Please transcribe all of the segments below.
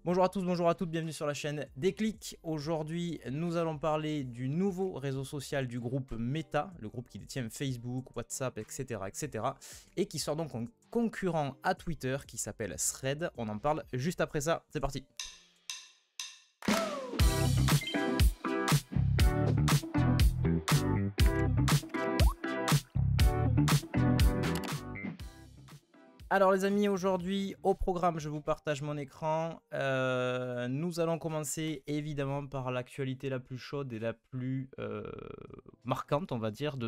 Bonjour à tous, bonjour à toutes, bienvenue sur la chaîne Déclic. Aujourd'hui, nous allons parler du nouveau réseau social du groupe Meta, le groupe qui détient Facebook, WhatsApp, etc., etc. et qui sort donc en concurrent à Twitter qui s'appelle Threads. On en parle juste après ça, c'est parti. Alors les amis, aujourd'hui au programme, je vous partage mon écran. Nous allons commencer évidemment par l'actualité la plus chaude et la plus marquante, on va dire, de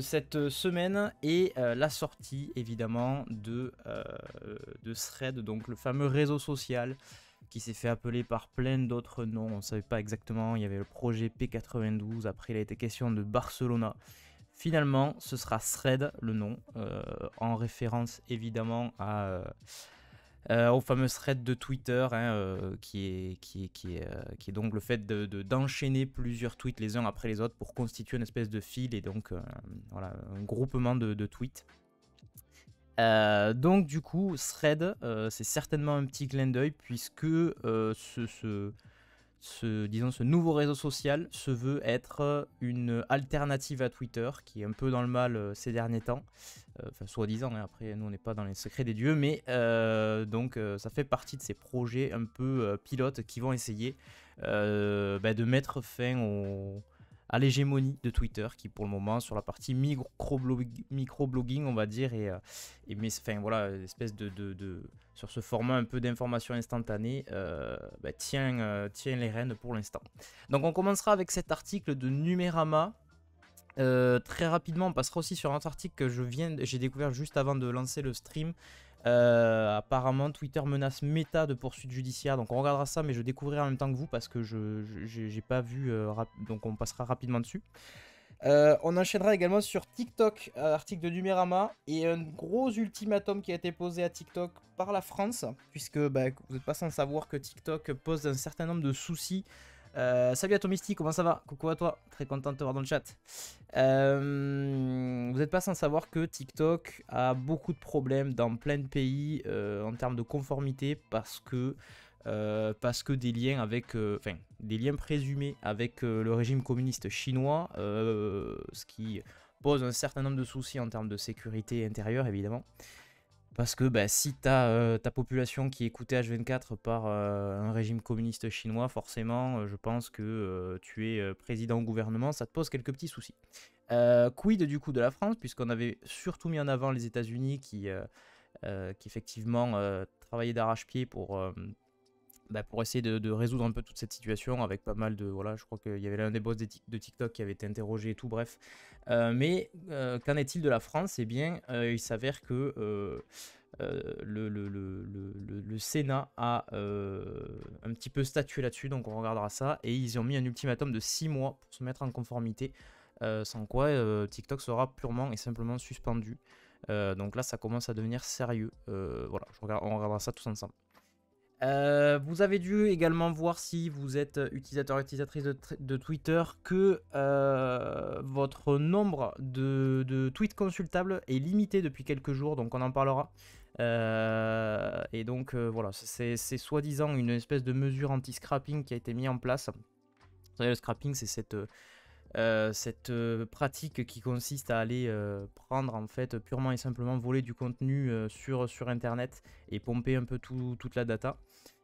cette semaine et la sortie évidemment de Threads, donc le fameux réseau social qui s'est fait appeler par plein d'autres noms. On ne savait pas exactement, il y avait le projet P92, après il a été question de Barcelona. Finalement, ce sera Threads le nom, en référence évidemment au fameux thread de Twitter, qui est donc le fait d'enchaîner plusieurs tweets les uns après les autres pour constituer une espèce de fil et donc voilà, un groupement de tweets. Donc du coup, Threads, c'est certainement un petit clin d'œil puisque disons, ce nouveau réseau social se veut être une alternative à Twitter qui est un peu dans le mal ces derniers temps, enfin soi-disant, après nous on n'est pas dans les secrets des dieux, mais donc ça fait partie de ces projets un peu pilotes qui vont essayer de mettre fin à l'hégémonie de Twitter qui pour le moment sur la partie micro-blogging on va dire mais enfin voilà, espèce sur ce format un peu d'information instantanée tient les rênes pour l'instant. Donc on commencera avec cet article de Numérama. Très rapidement on passera aussi sur un autre article que j'ai découvert juste avant de lancer le stream. Apparemment Twitter menace Meta de poursuites judiciaires, donc on regardera ça, mais je découvrirai en même temps que vous parce que j'ai pas vu, donc on passera rapidement dessus. On enchaînera également sur TikTok, article de Numérama, et un gros ultimatum qui a été posé à TikTok par la France, puisque vous n'êtes pas sans savoir que TikTok pose un certain nombre de soucis. Salut Atomisty, comment ça va? Coucou à toi, très content de te voir dans le chat. Vous n'êtes pas sans savoir que TikTok a beaucoup de problèmes dans plein de pays en termes de conformité parce que des liens avec, des liens présumés avec le régime communiste chinois, ce qui pose un certain nombre de soucis en termes de sécurité intérieure évidemment. Parce que si tu as ta population qui est écoutée H24 par un régime communiste chinois, forcément, je pense que tu es président au gouvernement, ça te pose quelques petits soucis. Quid du coup de la France, puisqu'on avait surtout mis en avant les États-Unis qui effectivement travaillaient d'arrache-pied pour essayer de résoudre un peu toute cette situation avec pas mal de... Voilà, je crois qu'il y avait l'un des boss de TikTok qui avait été interrogé et tout, bref. Mais qu'en est-il de la France? Eh bien, il s'avère que le Sénat a un petit peu statué là-dessus, donc on regardera ça. Et ils ont mis un ultimatum de 6 mois pour se mettre en conformité, sans quoi TikTok sera purement et simplement suspendu. Donc là, ça commence à devenir sérieux. Voilà, on regardera ça tous ensemble. Vous avez dû également voir, si vous êtes utilisateur et utilisatrice de Twitter, que votre nombre de tweets consultables est limité depuis quelques jours, donc on en parlera. Et donc voilà, c'est soi-disant une espèce de mesure anti-scrapping qui a été mise en place. Vous savez, le scrapping, c'est cette pratique qui consiste à aller prendre en fait purement et simplement voler du contenu sur internet et pomper un peu toute la data.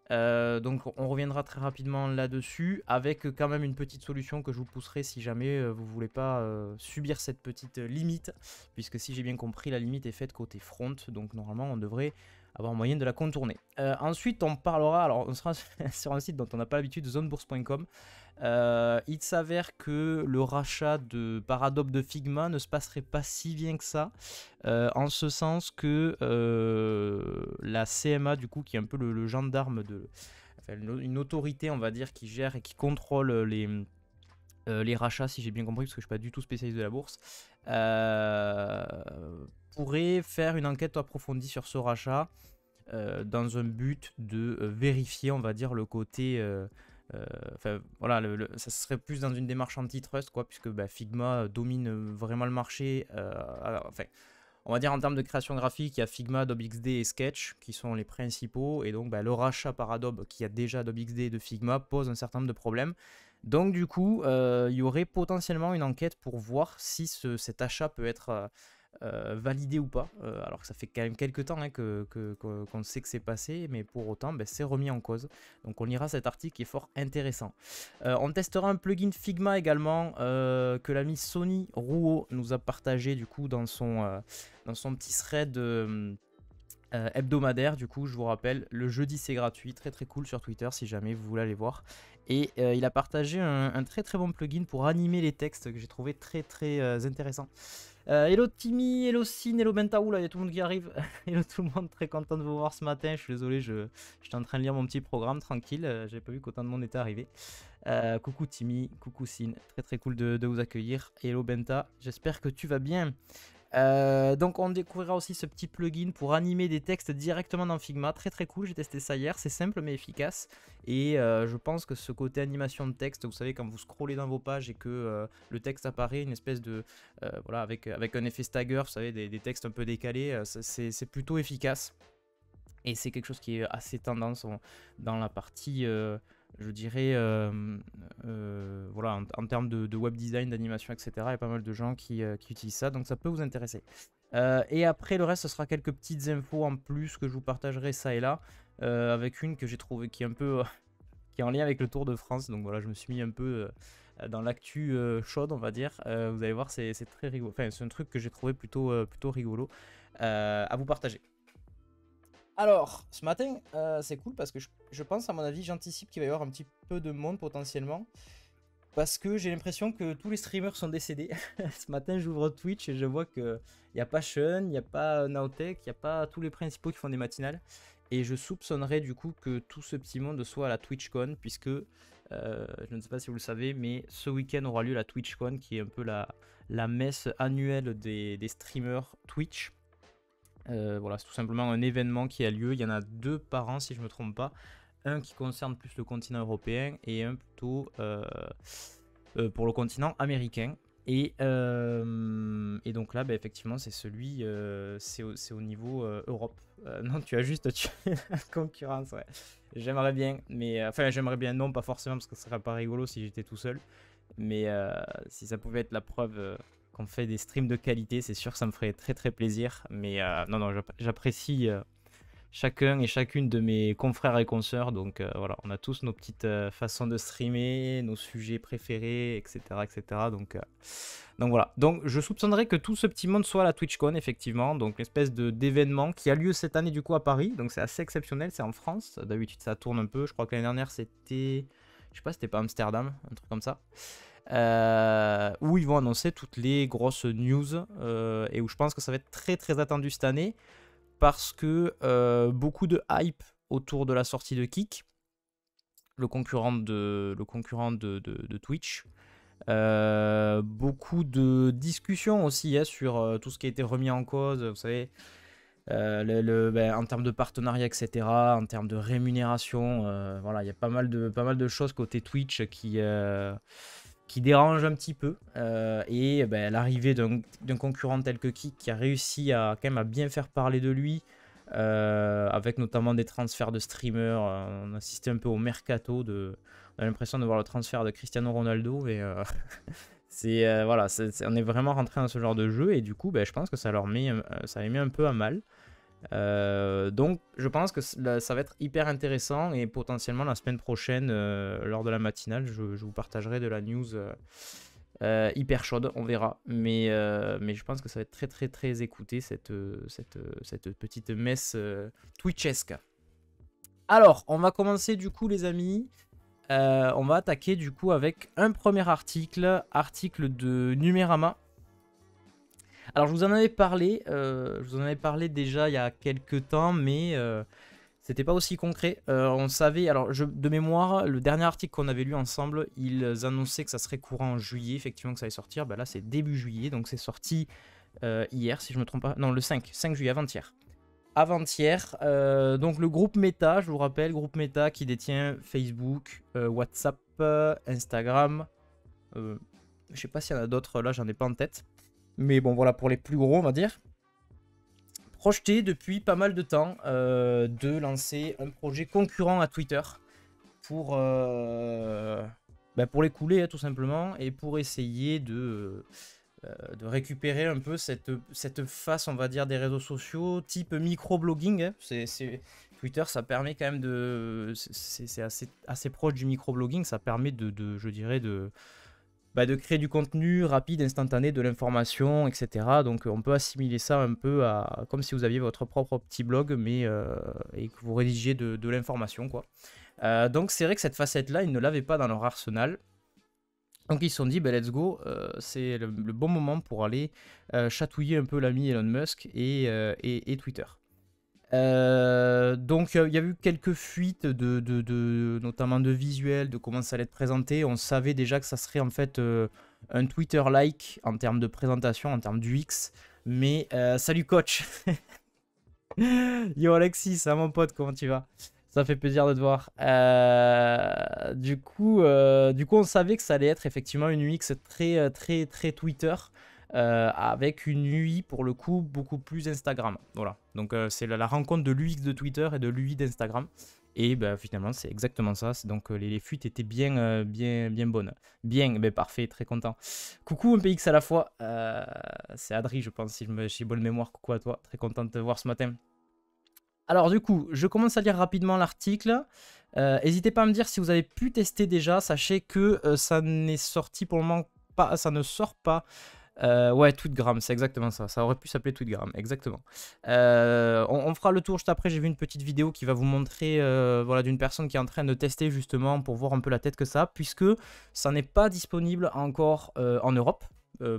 Donc on reviendra très rapidement là-dessus avec quand même une petite solution que je vous pousserai si jamais vous voulez pas subir cette petite limite, puisque si j'ai bien compris la limite est faite côté front, donc normalement on devrait avoir moyen de la contourner. Ensuite on parlera, alors on sera sur un site dont on n'a pas l'habitude, zonebourse.com. Il s'avère que le rachat par Adobe de Figma ne se passerait pas si bien que ça, en ce sens que la CMA, du coup, qui est un peu le gendarme une autorité, on va dire, qui gère et qui contrôle les rachats, si j'ai bien compris, parce que je ne suis pas du tout spécialiste de la bourse, pourrait faire une enquête approfondie sur ce rachat dans un but de vérifier, on va dire, le côté... voilà, ça serait plus dans une démarche antitrust, quoi, puisque Figma domine vraiment le marché. on va dire en termes de création graphique, il y a Figma, Adobe XD et Sketch qui sont les principaux. Et donc le rachat par Adobe, qui a déjà Adobe XD et de Figma, pose un certain nombre de problèmes. Donc du coup, il y aurait potentiellement une enquête pour voir si cet achat peut être validé ou pas. Alors que ça fait quand même quelques temps hein, qu'on sait que c'est passé, mais pour autant, c'est remis en cause. Donc on lira cet article qui est fort intéressant. On testera un plugin Figma également que l'ami Sony Rouault nous a partagé du coup dans son petit thread hebdomadaire. Du coup, je vous rappelle, le jeudi c'est gratuit, très très cool sur Twitter si jamais vous voulez aller voir. Et il a partagé un très très bon plugin pour animer les textes que j'ai trouvé très très intéressant. Hello Timmy, hello Sin, hello Bentaou, là il y a tout le monde qui arrive. Hello tout le monde, très content de vous voir ce matin. Je suis désolé, j'étais en train de lire mon petit programme tranquille. J'avais pas vu qu'autant de monde était arrivé. Coucou Timmy, coucou Sin, très très cool de vous accueillir. Hello Benta, j'espère que tu vas bien. Donc on découvrira aussi ce petit plugin pour animer des textes directement dans Figma, très très cool, j'ai testé ça hier, c'est simple mais efficace et je pense que ce côté animation de texte, vous savez quand vous scrollez dans vos pages et que le texte apparaît, une espèce de voilà avec un effet stagger, vous savez des textes un peu décalés, c'est plutôt efficace et c'est quelque chose qui est assez tendance dans la partie je dirais, voilà, en termes de web design, d'animation, etc. Il y a pas mal de gens qui utilisent ça, donc ça peut vous intéresser. Et après, le reste, ce sera quelques petites infos en plus que je vous partagerai ça et là, avec une que j'ai trouvée qui est un peu qui est en lien avec le Tour de France. Donc voilà, je me suis mis un peu dans l'actu chaude, on va dire. Vous allez voir, c'est très rigolo. Enfin, c'est un truc que j'ai trouvé plutôt rigolo à vous partager. Alors, ce matin, c'est cool parce que je pense, à mon avis, j'anticipe qu'il va y avoir un petit peu de monde potentiellement. Parce que j'ai l'impression que tous les streamers sont décédés. Ce matin, j'ouvre Twitch et je vois qu'il n'y a pas Sean, il n'y a pas Nowtech, il n'y a pas tous les principaux qui font des matinales. Et je soupçonnerais du coup que tout ce petit monde soit à la TwitchCon, puisque, je ne sais pas si vous le savez, mais ce week-end aura lieu la TwitchCon, qui est un peu la messe annuelle des streamers Twitch. Voilà, c'est tout simplement un événement qui a lieu. Il y en a 2 par an si je ne me trompe pas. Un qui concerne plus le continent européen et un plutôt pour le continent américain. Et donc là, effectivement, c'est celui, c'est au niveau Europe. Non, tu as juste tué la concurrence, ouais. J'aimerais bien, mais enfin, j'aimerais bien, non, pas forcément, parce que ce serait pas rigolo si j'étais tout seul. Mais si ça pouvait être la preuve qu'on fait des streams de qualité, c'est sûr que ça me ferait très très plaisir. Mais non, j'apprécie chacun et chacune de mes confrères et consoeurs. Donc voilà, on a tous nos petites façons de streamer, nos sujets préférés, etc. etc. Donc voilà. Donc je soupçonnerais que tout ce petit monde soit à la TwitchCon, effectivement. Donc l'espèce d'événement qui a lieu cette année du coup à Paris. Donc c'est assez exceptionnel, c'est en France. D'habitude ça tourne un peu. Je crois que l'année dernière c'était... Je sais pas, c'était pas Amsterdam, un truc comme ça. Où ils vont annoncer toutes les grosses news et où je pense que ça va être très très attendu cette année parce que beaucoup de hype autour de la sortie de Kick, le concurrent de Twitch. Beaucoup de discussions aussi sur tout ce qui a été remis en cause, vous savez, en termes de partenariat, etc., en termes de rémunération. Voilà, il y a pas mal de choses côté Twitch qui dérange un petit peu. Et l'arrivée d'un concurrent tel que Kick qui a réussi à quand même à bien faire parler de lui, avec notamment des transferts de streamers. On assistait un peu au mercato. On a l'impression de voir le transfert de Cristiano Ronaldo. Et voilà, on est vraiment rentré dans ce genre de jeu. Et du coup, je pense que ça les met un peu à mal. Donc je pense que ça va être hyper intéressant et potentiellement la semaine prochaine lors de la matinale je vous partagerai de la news hyper chaude, on verra, mais je pense que ça va être très très très écouté cette petite messe twitchesque. Alors on va commencer du coup les amis, on va attaquer du coup avec un premier article de Numérama. Alors je vous en avais parlé, déjà il y a quelques temps, mais c'était pas aussi concret. On savait, alors de mémoire, le dernier article qu'on avait lu ensemble, ils annonçaient que ça serait courant en juillet, effectivement que ça allait sortir. Là c'est début juillet, donc c'est sorti hier si je me trompe pas. Non, le 5 juillet, avant-hier. Donc le groupe Meta, je vous rappelle, groupe Meta qui détient Facebook, WhatsApp, Instagram. Je sais pas s'il y en a d'autres, là j'en ai pas en tête. Mais bon, voilà, pour les plus gros, on va dire. projeté depuis pas mal de temps de lancer un projet concurrent à Twitter pour, pour l'écouler, hein, tout simplement, et pour essayer de récupérer un peu cette face, on va dire, des réseaux sociaux type microblogging. Hein. Twitter, ça permet quand même de... C'est assez proche du microblogging, ça permet je dirais, de créer du contenu rapide, instantané, de l'information, etc. Donc on peut assimiler ça un peu à comme si vous aviez votre propre petit blog, mais et que vous rédigiez de l'information, quoi. Donc c'est vrai que cette facette-là, ils ne l'avaient pas dans leur arsenal. Donc ils se sont dit, bah, let's go, c'est le bon moment pour aller chatouiller un peu l'ami Elon Musk et Twitter. Donc il y a eu quelques fuites notamment de visuels, de comment ça allait être présenté. On savait déjà que ça serait en fait un Twitter-like en termes de présentation, en termes d'UX. Mais salut coach. Yo Alexis, c'est mon pote, comment tu vas? Ça fait plaisir de te voir. Du coup, on savait que ça allait être effectivement une UX très, très, très Twitter, avec une UI pour le coup beaucoup plus Instagram. Voilà. Donc c'est la rencontre de l'UX de Twitter et de l'UI d'Instagram. Et bah, finalement, c'est exactement ça. Donc les fuites étaient bien, bien bonnes. Bien, ben parfait, très content. Coucou un PX à la fois. C'est Adri, je pense, si j'ai bonne mémoire. Coucou à toi. Très content de te voir ce matin. Alors du coup, je commence à lire rapidement l'article. N'hésitez pas à me dire si vous avez pu tester déjà. Sachez que ça n'est sorti pour le moment pas, ça ne sort pas. Ouais, Tweetgram, c'est exactement ça. Ça aurait pu s'appeler Tweetgram, exactement. On fera le tour juste après. J'ai vu une petite vidéo qui va vous montrer voilà, d'une personne qui est en train de tester justement pour voir un peu la tête que ça a, puisque ça n'est pas disponible encore en Europe.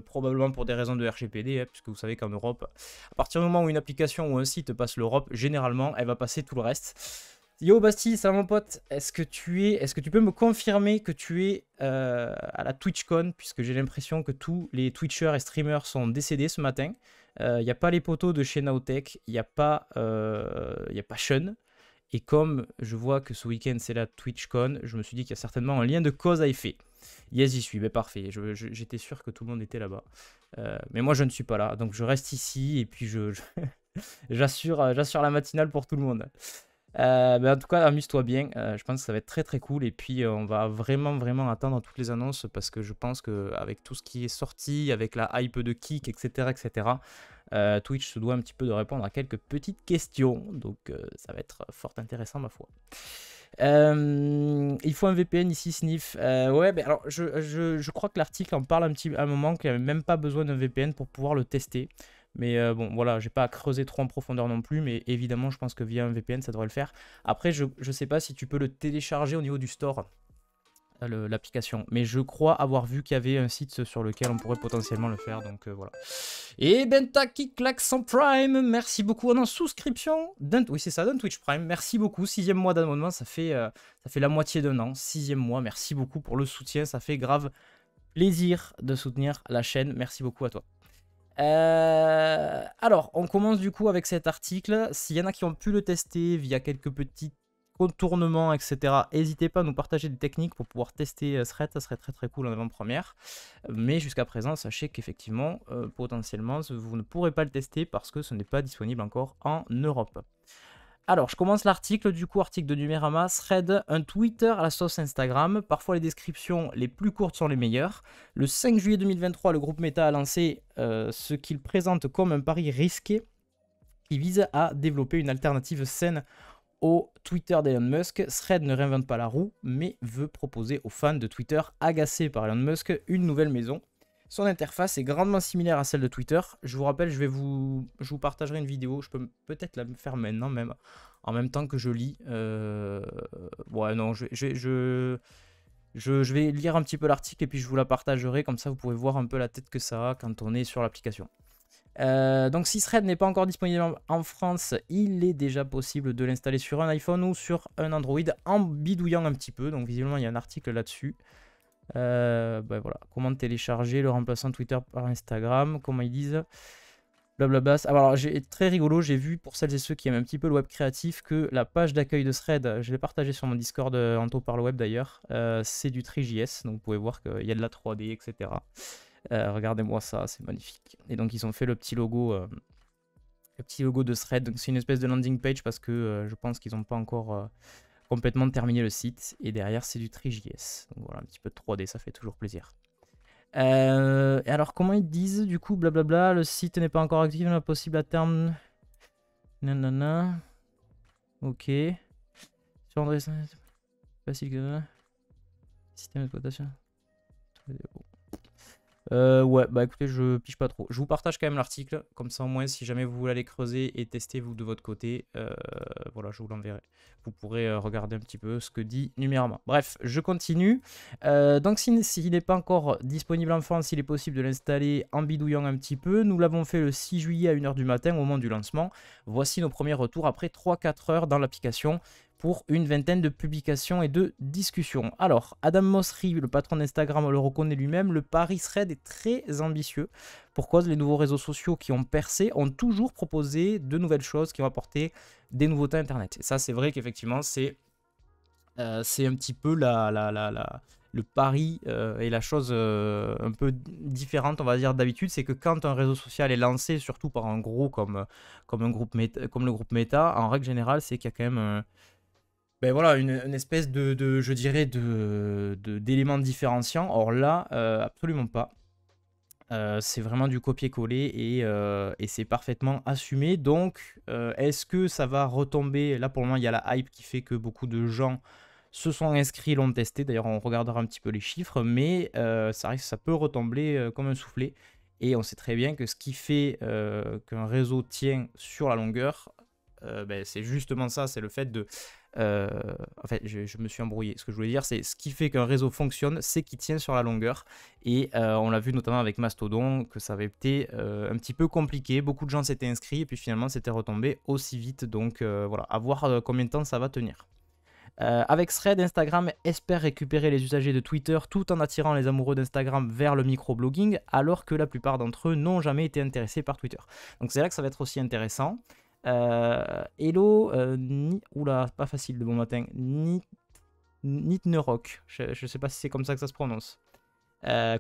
Probablement pour des raisons de RGPD, hein, puisque vous savez qu'en Europe, à partir du moment où une application ou un site passe l'Europe, généralement, elle va passer tout le reste. Yo Basti, ça va mon pote, est-ce que tu peux me confirmer que tu es à la TwitchCon, puisque j'ai l'impression que tous les Twitchers et streamers sont décédés ce matin. Il n'y a pas les potos de chez Nowtech, il n'y a pas Sean. Et comme je vois que ce week-end c'est la TwitchCon, je me suis dit qu'il y a certainement un lien de cause à effet. Yes, j'y suis, mais parfait. J'étais sûr que tout le monde était là-bas. Mais moi, je ne suis pas là. Donc, je reste ici et puis j'assure la matinale pour tout le monde. En tout cas, amuse-toi bien. Je pense que ça va être très très cool. Et puis, on va vraiment vraiment attendre toutes les annonces parce que je pense qu'avec tout ce qui est sorti, avec la hype de Kick, etc., etc., Twitch se doit un petit peu de répondre à quelques petites questions. Donc, ça va être fort intéressant, ma foi. Il faut un VPN ici, Sniff. Ouais, mais alors je crois que l'article en parle un moment qu'il n'y avait même pas besoin d'un VPN pour pouvoir le tester. Mais bon, voilà, j'ai pas à creuser trop en profondeur non plus. Mais évidemment, je pense que via un VPN, ça devrait le faire. Après, je sais pas si tu peux le télécharger au niveau du store, l'application. Mais je crois avoir vu qu'il y avait un site sur lequel on pourrait potentiellement le faire. Donc voilà. Et Benta qui claque son Prime, merci beaucoup. En souscription, oui c'est ça, d'un Twitch Prime, merci beaucoup. 6e mois d'abonnement, ça fait la moitié d'un an. 6e mois, merci beaucoup pour le soutien, ça fait grave plaisir de soutenir la chaîne. Merci beaucoup à toi. Alors, on commence du coup avec cet article. S'il y en a qui ont pu le tester via quelques petits contournements, etc., n'hésitez pas à nous partager des techniques pour pouvoir tester Thread, ça serait très très cool en avant-première. Mais jusqu'à présent, sachez qu'effectivement, potentiellement, vous ne pourrez pas le tester parce que ce n'est pas disponible encore en Europe. Alors, je commence l'article, du coup, article de Numérama, Thread, un Twitter à la sauce Instagram. Parfois, les descriptions les plus courtes sont les meilleures. Le 5 juillet 2023, le groupe Meta a lancé ce qu'il présente comme un pari risqué qui vise à développer une alternative saine au Twitter d'Elon Musk. Thread ne réinvente pas la roue, mais veut proposer aux fans de Twitter agacés par Elon Musk une nouvelle maison. Son interface est grandement similaire à celle de Twitter. Je vous rappelle, je vous partagerai une vidéo. Je peux peut-être la faire maintenant même, en même temps que je lis. Ouais, non, je vais lire un petit peu l'article et puis je vous la partagerai. Comme ça, vous pouvez voir un peu la tête que ça a quand on est sur l'application. Donc si Thread n'est pas encore disponible en France, il est déjà possible de l'installer sur un iPhone ou sur un Android en bidouillant un petit peu. Donc visiblement il y a un article là-dessus. Voilà. Comment télécharger le remplaçant Twitter par Instagram, comment ils disent, blablabla. Alors très rigolo, j'ai vu pour celles et ceux qui aiment un petit peu le web créatif que la page d'accueil de Thread, je l'ai partagé sur mon Discord Anto par le web d'ailleurs, c'est du Three.js, donc vous pouvez voir qu'il y a de la 3D, etc. Regardez-moi ça, c'est magnifique. Et donc ils ont fait le petit logo Le petit logo de Thread, donc c'est une espèce de landing page parce que je pense qu'ils n'ont pas encore complètement terminé le site. Et derrière, c'est du Three.js. Donc voilà, un petit peu de 3D, ça fait toujours plaisir. Et alors, comment ils disent du coup, blablabla, le site n'est pas encore actif, mais possible à terme. Nanana. Ok. Sur Android, facile que. Système d'exploitation. Ouais, bah écoutez, je piche pas trop. Je vous partage quand même l'article, comme ça au moins, si jamais vous voulez aller creuser et tester vous de votre côté, voilà, je vous l'enverrai. Vous pourrez regarder un petit peu ce que dit Numérama. Bref, je continue. Donc, s'il n'est pas encore disponible en France, il est possible de l'installer en bidouillant un petit peu. Nous l'avons fait le 6 juillet à 1h du matin, au moment du lancement. Voici nos premiers retours après 3-4 heures dans l'application, pour une vingtaine de publications et de discussions. Alors, Adam Mosseri, le patron d'Instagram, le reconnaît lui-même, le pari Thread est très ambitieux. Pour cause, les nouveaux réseaux sociaux qui ont percé ont toujours proposé de nouvelles choses qui ont apporté des nouveautés à Internet. Et ça, c'est vrai qu'effectivement, c'est un petit peu le pari et la chose un peu différente, on va dire, d'habitude, c'est que quand un réseau social est lancé, surtout par un gros comme le groupe Meta, en règle générale, c'est qu'il y a quand même ben voilà, une espèce je dirais, d'éléments différenciants. Or là, absolument pas. C'est vraiment du copier-coller et c'est parfaitement assumé. Donc, est-ce que ça va retomber? Là, pour le moment, il y a la hype qui fait que beaucoup de gens se sont inscrits, l'ont testé. D'ailleurs, on regardera un petit peu les chiffres, mais ça risque, ça peut retomber comme un soufflet. Et on sait très bien que ce qui fait qu'un réseau tient sur la longueur, ben, c'est justement ça, c'est le fait de... en fait, je me suis embrouillé. Ce que je voulais dire, c'est ce qui fait qu'un réseau fonctionne, c'est qu'il tient sur la longueur. Et on l'a vu notamment avec Mastodon, que ça avait été un petit peu compliqué. Beaucoup de gens s'étaient inscrits et puis finalement, c'était retombé aussi vite. Donc voilà, à voir combien de temps ça va tenir. Avec Thread, Instagram espère récupérer les usagers de Twitter tout en attirant les amoureux d'Instagram vers le microblogging, alors que la plupart d'entre eux n'ont jamais été intéressés par Twitter. Donc c'est là que ça va être aussi intéressant. Hello, oula, pas facile de bon matin. Nitnerok. Je sais pas si c'est comme ça que ça se prononce.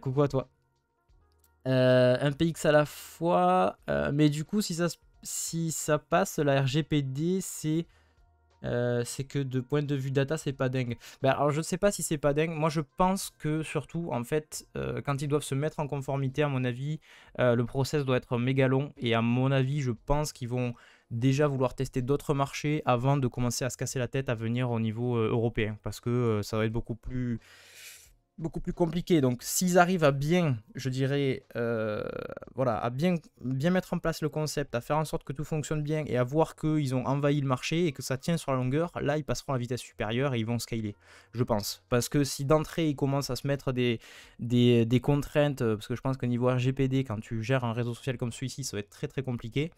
Coucou à toi. Un PX à la fois. Mais du coup, si ça passe, la RGPD, c'est que de point de vue data, c'est pas dingue. Ben, alors, je ne sais pas si c'est pas dingue. Moi, je pense que surtout, en fait, quand ils doivent se mettre en conformité, à mon avis, le process doit être méga long. Et à mon avis, je pense qu'ils vont déjà vouloir tester d'autres marchés avant de commencer à se casser la tête à venir au niveau européen. Parce que ça va être beaucoup plus compliqué. Donc, s'ils arrivent à bien, je dirais, voilà, à bien mettre en place le concept, à faire en sorte que tout fonctionne bien et à voir qu'ils ont envahi le marché et que ça tient sur la longueur, là, ils passeront à la vitesse supérieure et ils vont scaler, je pense. Parce que si d'entrée, ils commencent à se mettre des contraintes, parce que je pense qu'au niveau RGPD, quand tu gères un réseau social comme celui-ci, ça va être très compliqué.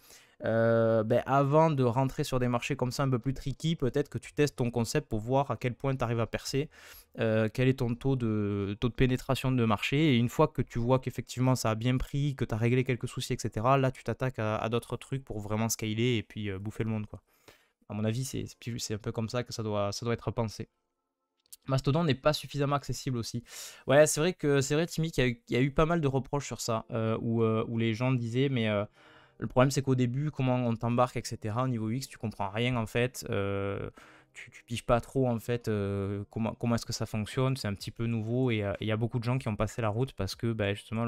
Ben avant de rentrer sur des marchés comme ça un peu plus tricky, peut-être que tu testes ton concept pour voir à quel point tu arrives à percer, quel est ton taux de pénétration de marché, et une fois que tu vois qu'effectivement ça a bien pris, que tu as réglé quelques soucis, etc., là tu t'attaques à d'autres trucs pour vraiment scaler et puis bouffer le monde, quoi. À mon avis, c'est un peu comme ça que ça doit être pensé. Mastodon n'est pas suffisamment accessible aussi. Ouais, c'est vrai, Timmy, qu'il y a eu pas mal de reproches sur ça, où les gens disaient, mais le problème c'est qu'au début, comment on t'embarque, etc., au niveau UX, tu comprends rien en fait. Tu piges pas trop en fait comment est-ce que ça fonctionne, c'est un petit peu nouveau et il y a beaucoup de gens qui ont passé la route parce que bah, justement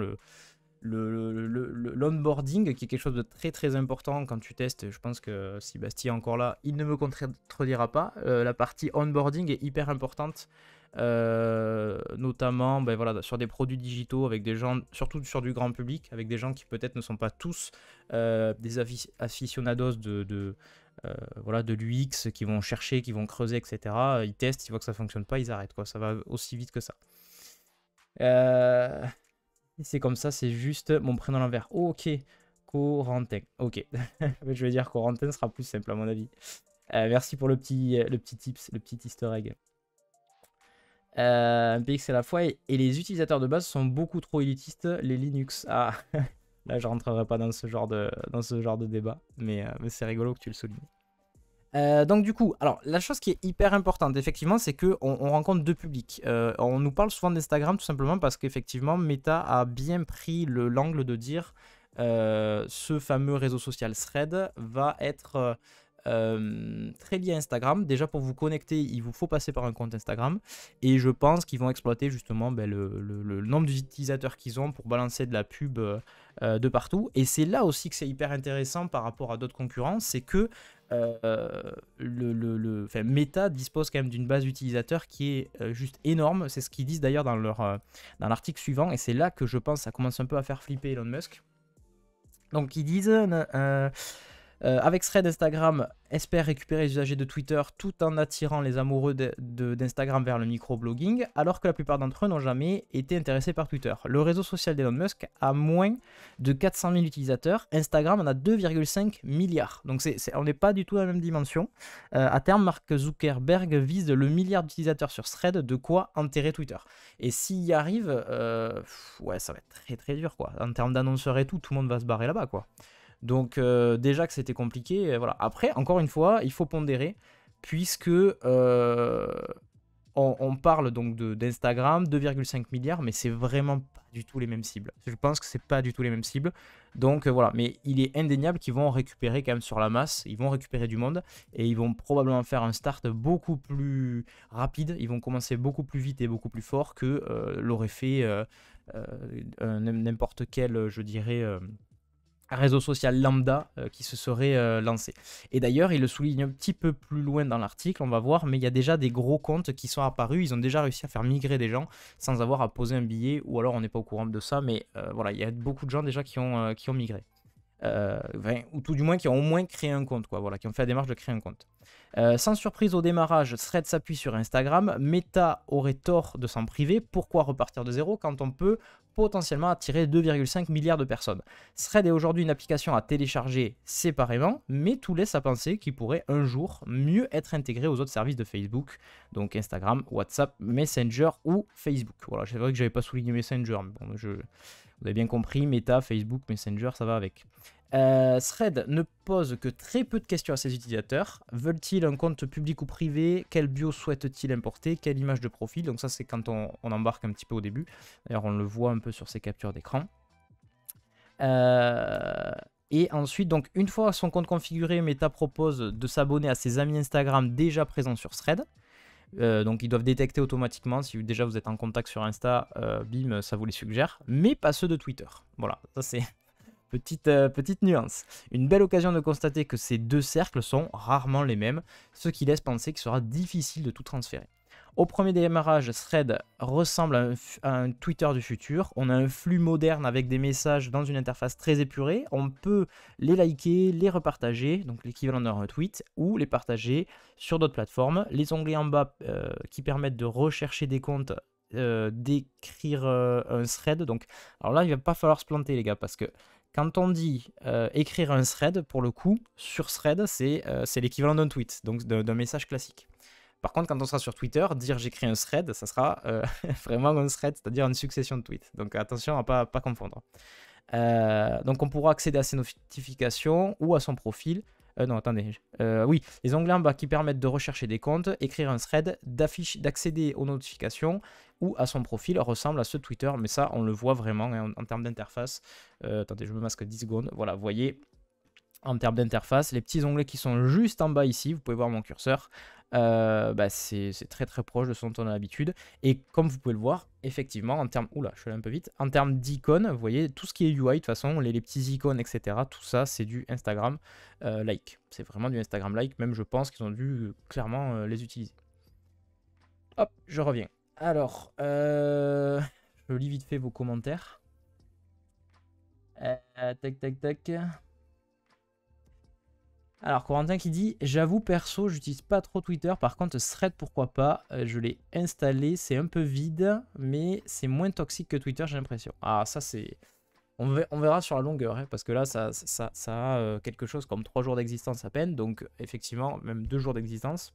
l'onboarding qui est quelque chose de très important quand tu testes. Je pense que si Bastille est encore là, il ne me contredira pas. La partie onboarding est hyper importante, notamment ben voilà, sur des produits digitaux avec des gens, surtout sur du grand public, avec des gens qui peut-être ne sont pas tous des aficionados voilà, de l'UX, qui vont chercher, qui vont creuser, etc. Ils testent, ils voient que ça fonctionne pas, ils arrêtent, quoi. Ça va aussi vite que ça. C'est comme ça, c'est juste mon prénom à l'envers. Oh, ok, Corentin. Ok, je vais dire Corentin sera plus simple à mon avis. Merci pour le petit tips, le petit easter egg. Un PX à la fois et les utilisateurs de base sont beaucoup trop élitistes, les Linux. Ah, là je rentrerai pas dans ce genre de débat, mais c'est rigolo que tu le soulignes. Donc du coup, alors la chose qui est hyper importante, effectivement, c'est qu'on rencontre deux publics. On nous parle souvent d'Instagram tout simplement parce qu'effectivement, Meta a bien pris l'angle de dire ce fameux réseau social Thread va être très lié à Instagram. Déjà, pour vous connecter, il vous faut passer par un compte Instagram. Et je pense qu'ils vont exploiter justement le nombre d'utilisateurs qu'ils ont pour balancer de la pub de partout. Et c'est là aussi que c'est hyper intéressant par rapport à d'autres concurrents, c'est que enfin, Meta dispose quand même d'une base d'utilisateurs qui est juste énorme. C'est ce qu'ils disent d'ailleurs dans l'article suivant. Et c'est là que je pense que ça commence un peu à faire flipper Elon Musk. Donc ils disent avec Thread, Instagram espère récupérer les usagers de Twitter tout en attirant les amoureux d'Instagram vers le microblogging, alors que la plupart d'entre eux n'ont jamais été intéressés par Twitter. Le réseau social d'Elon Musk a moins de 400 000 utilisateurs, Instagram en a 2,5 milliards. Donc on n'est pas du tout à la même dimension. À terme, Mark Zuckerberg vise le milliard d'utilisateurs sur Thread, de quoi enterrer Twitter. Et s'il y arrive, ouais, ça va être très très dur, quoi. En termes d'annonceurs et tout le monde va se barrer là-bas, quoi. Donc déjà que c'était compliqué, voilà. Après, encore une fois, il faut pondérer, puisque on parle donc d'Instagram, 2,5 milliards, mais c'est vraiment pas du tout les mêmes cibles. Je pense que c'est pas du tout les mêmes cibles. Donc voilà, mais il est indéniable qu'ils vont récupérer quand même sur la masse, ils vont récupérer du monde, et ils vont probablement faire un start beaucoup plus rapide, ils vont commencer beaucoup plus vite et beaucoup plus fort que l'aurait fait n'importe quel, je dirais réseau social lambda qui se serait lancé. Et d'ailleurs, il le souligne un petit peu plus loin dans l'article, on va voir, mais il y a déjà des gros comptes qui sont apparus, ils ont déjà réussi à faire migrer des gens sans avoir à poser un billet, ou alors on n'est pas au courant de ça, mais voilà, il y a beaucoup de gens déjà qui ont migré. Ou tout du moins qui ont au moins créé un compte, quoi, voilà, qui ont fait la démarche de créer un compte. Sans surprise au démarrage, Thread s'appuie sur Instagram. Meta aurait tort de s'en priver. Pourquoi repartir de zéro quand on peut potentiellement attirer 2,5 milliards de personnes? Thread est aujourd'hui une application à télécharger séparément, mais tout laisse à penser qu'il pourrait un jour mieux être intégré aux autres services de Facebook, donc Instagram, WhatsApp, Messenger ou Facebook. Voilà, c'est vrai que j'avais pas souligné Messenger, mais bon, vous avez bien compris, Meta, Facebook, Messenger, ça va avec. Thread ne pose que très peu de questions à ses utilisateurs. Veulent-ils un compte public ou privé? Quelle bio souhaitent-ils importer? Quelle image de profil? Donc ça, c'est quand on embarque un petit peu au début. D'ailleurs, on le voit un peu sur ces captures d'écran. Et ensuite, donc une fois son compte configuré, Meta propose de s'abonner à ses amis Instagram déjà présents sur Thread. Donc ils doivent détecter automatiquement si déjà vous êtes en contact sur Insta, bim, ça vous les suggère, mais pas ceux de Twitter. Voilà, ça c'est petite nuance. Une belle occasion de constater que ces deux cercles sont rarement les mêmes, ce qui laisse penser qu'il sera difficile de tout transférer. Au premier démarrage, Thread ressemble à un Twitter du futur. On a un flux moderne avec des messages dans une interface très épurée. On peut les liker, les repartager, donc l'équivalent d'un tweet, ou les partager sur d'autres plateformes. Les onglets en bas qui permettent de rechercher des comptes, d'écrire un thread. Donc, alors là, il ne va pas falloir se planter, les gars, parce que quand on dit écrire un thread, pour le coup, sur thread, c'est l'équivalent d'un tweet, donc d'un message classique. Par contre, quand on sera sur Twitter, dire j'écris un thread, ça sera vraiment un thread, c'est-à-dire une succession de tweets. Donc attention à pas confondre. Donc on pourra accéder à ses notifications ou à son profil. Non, attendez. Oui, les onglets en bas qui permettent de rechercher des comptes, écrire un thread, d'accéder aux notifications ou à son profil ressemble à ce Twitter. Mais ça, on le voit vraiment hein, en termes d'interface. Attendez, je me masque 10 secondes. Voilà, vous voyez, en termes d'interface, les petits onglets qui sont juste en bas ici, vous pouvez voir mon curseur. C'est très très proche de ce dont on a l'habitude. Et comme vous pouvez le voir, effectivement, en termes... Oula, je suis allé un peu vite. En termes d'icônes, vous voyez, tout ce qui est UI, de toute façon, les petits icônes, etc., tout ça, c'est du Instagram like. C'est vraiment du Instagram like. Même, je pense qu'ils ont dû clairement les utiliser. Hop, je reviens. Alors, je lis vite fait vos commentaires. Tac, tac, tac. Alors, Corentin qui dit « J'avoue, perso, j'utilise pas trop Twitter. Par contre, Thread, pourquoi pas. Je l'ai installé. C'est un peu vide, mais c'est moins toxique que Twitter, j'ai l'impression. » Ah, ça, c'est... On verra sur la longueur, hein, parce que là, ça a quelque chose comme 3 jours d'existence à peine. Donc, effectivement, même 2 jours d'existence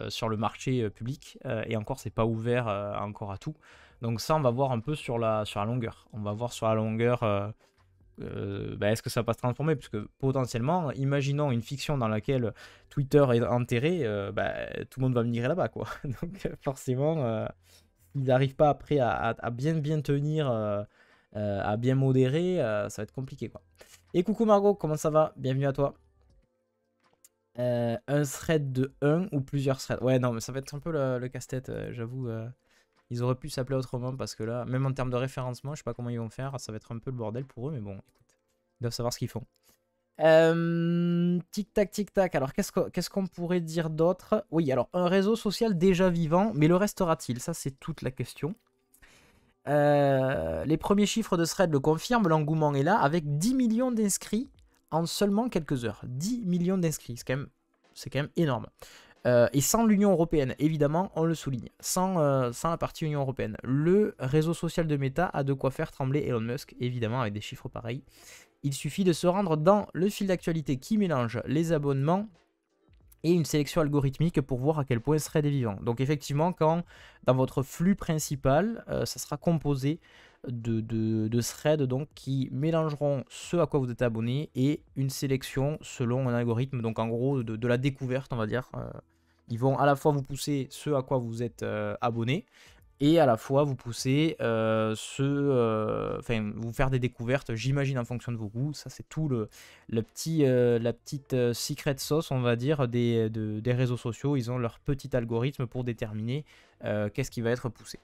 sur le marché public. Et encore, c'est pas ouvert encore à tout. Donc ça, on va voir un peu sur la longueur. On va voir sur la longueur... est-ce que ça va pas se transformer? Parce que potentiellement, imaginons une fiction dans laquelle Twitter est enterré, tout le monde va migrer là-bas, quoi. Donc forcément, ils n'arrivent pas après à bien tenir à bien modérer, ça va être compliqué quoi. Et coucou Margot, comment ça va? Bienvenue à toi. Un thread de 1 ou plusieurs threads. Ouais, non, mais ça va être un peu le casse-tête, j'avoue. Ils auraient pu s'appeler autrement parce que là, même en termes de référencement, je sais pas comment ils vont faire. Ça va être un peu le bordel pour eux, mais bon, écoute, ils doivent savoir ce qu'ils font. Tic-tac, tic-tac. Alors, qu'est-ce qu'on pourrait dire d'autre? Oui, alors, un réseau social déjà vivant, mais le restera-t-il? Ça, c'est toute la question. Les premiers chiffres de Thread le confirment, l'engouement est là, avec 10 millions d'inscrits en seulement quelques heures. 10 millions d'inscrits, c'est quand même énorme. Et sans l'Union Européenne, évidemment, on le souligne, sans la partie Union Européenne. Le réseau social de Meta a de quoi faire trembler Elon Musk, évidemment, avec des chiffres pareils. Il suffit de se rendre dans le fil d'actualité qui mélange les abonnements et une sélection algorithmique pour voir à quel point Thread est vivant. Donc effectivement, quand dans votre flux principal, ça sera composé de threads donc, qui mélangeront ce à quoi vous êtes abonné et une sélection selon un algorithme, donc en gros de la découverte, on va dire. Ils vont à la fois vous pousser ce à quoi vous êtes abonné, et à la fois vous pousser vous faire des découvertes, j'imagine en fonction de vos goûts. Ça c'est tout la petite secret sauce, on va dire, des réseaux sociaux. Ils ont leur petit algorithme pour déterminer qu'est-ce qui va être poussé.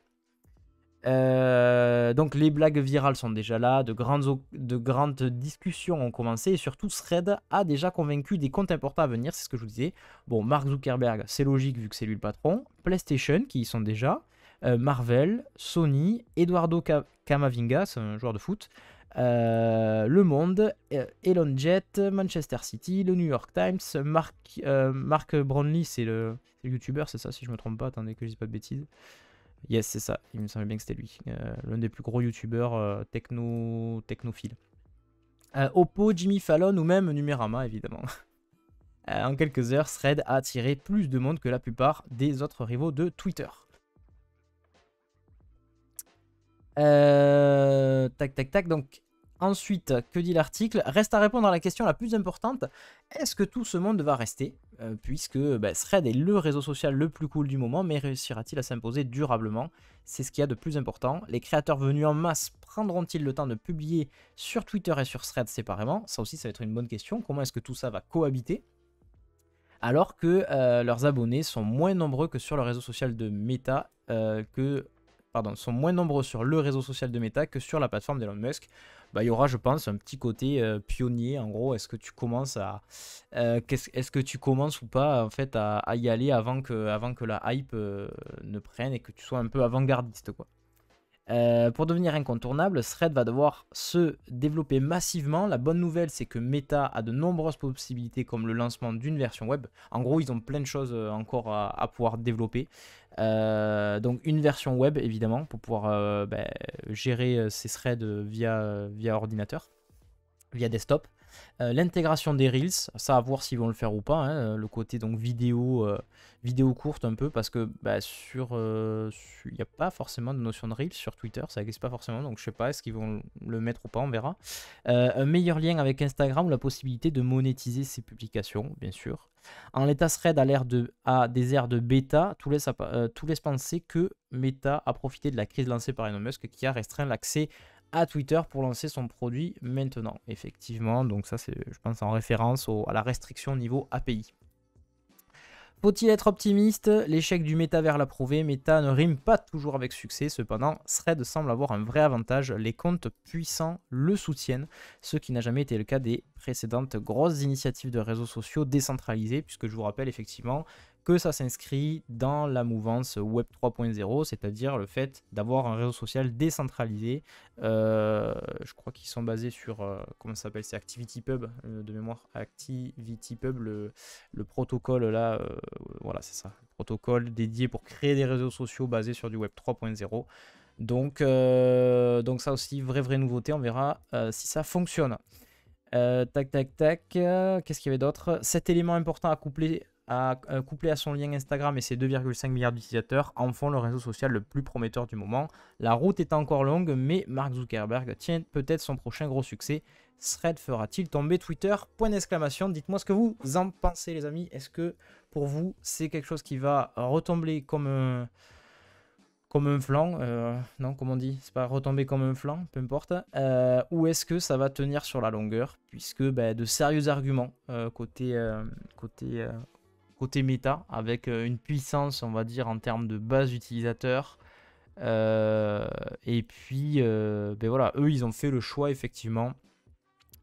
Donc les blagues virales sont déjà là, de grandes discussions ont commencé, et surtout Thread a déjà convaincu des comptes importants à venir, c'est ce que je vous disais. Bon, Mark Zuckerberg, c'est logique vu que c'est lui le patron, PlayStation qui y sont déjà, Marvel, Sony, Eduardo Camavinga, c'est un joueur de foot, Le Monde, Elon Jet, Manchester City, le New York Times, Mark Brownlee, c'est le youtubeur, c'est ça si je me trompe pas, attendez que je dise pas de bêtises. Yes, c'est ça, il me semblait bien que c'était lui, l'un des plus gros youtubeurs technophiles. Oppo, Jimmy Fallon ou même Numérama évidemment. En quelques heures, Thread a attiré plus de monde que la plupart des autres rivaux de Twitter. Tac, tac, tac. Donc, ensuite, que dit l'article? Reste à répondre à la question la plus importante. Est-ce que tout ce monde va rester? Puisque Thread est le réseau social le plus cool du moment, mais réussira-t-il à s'imposer durablement? C'est ce qu'il y a de plus important. Les créateurs venus en masse prendront-ils le temps de publier sur Twitter et sur Thread séparément? Ça aussi, ça va être une bonne question. Comment est-ce que tout ça va cohabiter? Alors que leurs abonnés sont moins nombreux que sur le réseau social de Meta sont moins nombreux sur le réseau social de Meta que sur la plateforme d'Elon Musk. Il y aura, je pense, un petit côté pionnier. En gros, est-ce que tu commences est-ce que tu commences ou pas en fait à y aller avant que la hype ne prenne et que tu sois un peu avant-gardiste, quoi. Pour devenir incontournable, Thread va devoir se développer massivement. La bonne nouvelle, c'est que Meta a de nombreuses possibilités comme le lancement d'une version web. En gros, ils ont plein de choses encore à pouvoir développer. Donc une version web, évidemment, pour pouvoir gérer ces threads via ordinateur, via desktop. L'intégration des Reels, ça à voir s'ils vont le faire ou pas, hein, le côté donc vidéo courte un peu, parce que il n'y a pas forcément de notion de Reels sur Twitter, ça n'existe pas forcément, donc je sais pas, est-ce qu'ils vont le mettre ou pas, on verra. Un meilleur lien avec Instagram ou la possibilité de monétiser ses publications, bien sûr. En l'état, Thread a des airs de bêta, tout laisse penser que Meta a profité de la crise lancée par Elon Musk qui a restreint l'accès à Twitter pour lancer son produit maintenant. Effectivement, donc ça c'est, je pense, en référence à la restriction niveau API. Faut-il être optimiste? L'échec du métavers l'a prouvé. Meta ne rime pas toujours avec succès. Cependant, Thread semble avoir un vrai avantage. Les comptes puissants le soutiennent, ce qui n'a jamais été le cas des précédentes grosses initiatives de réseaux sociaux décentralisés, puisque je vous rappelle effectivement que ça s'inscrit dans la mouvance Web 3.0, c'est-à-dire le fait d'avoir un réseau social décentralisé. Je crois qu'ils sont basés sur, comment ça s'appelle, c'est ActivityPub, de mémoire, ActivityPub, le protocole là, voilà c'est ça, le protocole dédié pour créer des réseaux sociaux basés sur du Web 3.0. Donc ça aussi, vraie nouveauté, on verra si ça fonctionne. Tac, qu'est-ce qu'il y avait d'autre? Cet élément important à coupler à son lien Instagram et ses 2,5 milliards d'utilisateurs en font le réseau social le plus prometteur du moment. La route est encore longue, mais Mark Zuckerberg tient peut-être son prochain gros succès. Thread fera-t-il tomber Twitter? Point d'exclamation. Dites-moi ce que vous en pensez, les amis. Est-ce que pour vous, c'est quelque chose qui va retomber comme comme un flanc, non, comme on dit, c'est pas retomber comme un flanc, peu importe, ou est-ce que ça va tenir sur la longueur, puisque bah, de sérieux arguments côté, côté méta, avec une puissance, on va dire, en termes de base utilisateur, et puis, ben voilà, eux, ils ont fait le choix, effectivement,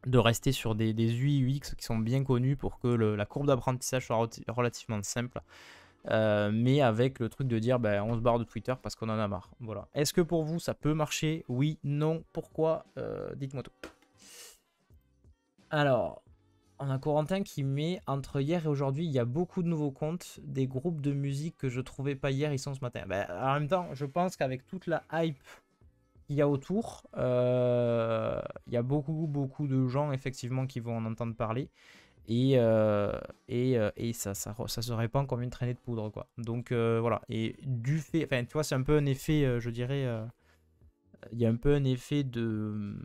de rester sur des UI UX qui sont bien connus pour que la courbe d'apprentissage soit relativement simple. Mais avec le truc de dire bah, on se barre de Twitter parce qu'on en a marre. Voilà. Est-ce que pour vous ça peut marcher? Oui, non, pourquoi? Dites-moi tout. Alors, on a Corentin qui met entre hier et aujourd'hui, il y a beaucoup de nouveaux comptes, des groupes de musique que je trouvais pas hier, ils sont ce matin. Bah, en même temps, je pense qu'avec toute la hype qu'il y a autour, il y a beaucoup de gens effectivement qui vont en entendre parler. Et ça se répand comme une traînée de poudre, quoi. Donc voilà. Et du fait, enfin, tu vois, c'est un peu un effet, je dirais, il y a un peu un effet de.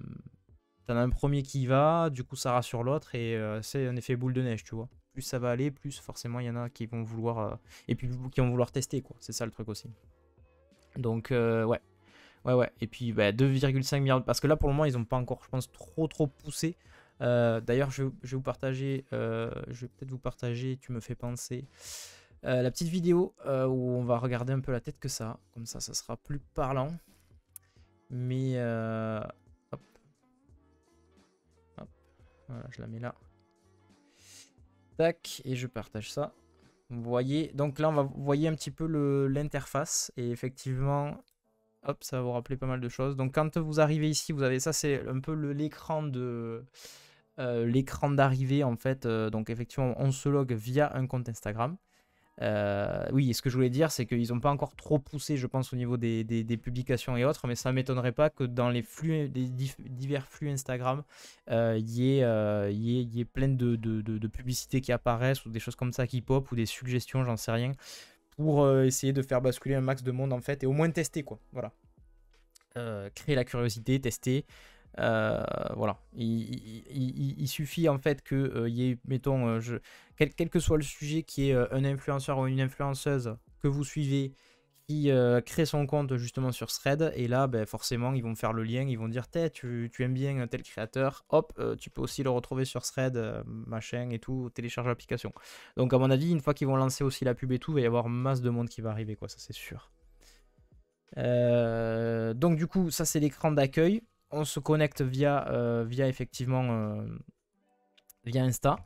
T'en as un premier qui va, du coup ça rassure l'autre, et c'est un effet boule de neige, tu vois. Plus ça va aller, plus forcément il y en a qui vont vouloir. Et puis qui vont vouloir tester, quoi. C'est ça le truc aussi. Donc ouais. Ouais. Et puis bah, 2,5 milliards. Parce que là, pour le moment, ils n'ont pas encore, je pense, trop poussé. D'ailleurs, je vais vous partager. Je vais peut-être vous partager. Tu me fais penser. La petite vidéo où on va regarder un peu la tête que ça. Comme ça sera plus parlant. Mais. Hop. Hop. Voilà, je la mets là. Tac. Et je partage ça. Vous voyez. Donc là, vous voyez un petit peu l'interface. Et effectivement. Hop, ça va vous rappeler pas mal de choses. Donc quand vous arrivez ici, vous avez ça, c'est un peu l'écran l'écran d'arrivée en fait. Donc effectivement, on se log via un compte Instagram. Oui, et ce que je voulais dire, c'est qu'ils n'ont pas encore trop poussé, je pense, au niveau des publications et autres, mais ça ne m'étonnerait pas que dans les flux, divers flux Instagram, y ait plein de publicités qui apparaissent ou des choses comme ça qui pop ou des suggestions, j'en sais rien, pour essayer de faire basculer un max de monde en fait et au moins tester quoi. Voilà. Créer la curiosité, tester. Voilà. Il suffit en fait que y ait, mettons, quel que soit le sujet, qui est un influenceur ou une influenceuse que vous suivez qui crée son compte justement sur Thread, et là ben, forcément ils vont faire le lien, ils vont dire tu aimes bien un tel créateur, hop, tu peux aussi le retrouver sur Thread, machin et tout, télécharge l'application. Donc à mon avis, une fois qu'ils vont lancer aussi la pub et tout, il va y avoir masse de monde qui va arriver, quoi, ça c'est sûr. Donc du coup, ça c'est l'écran d'accueil. On se connecte via effectivement via Insta.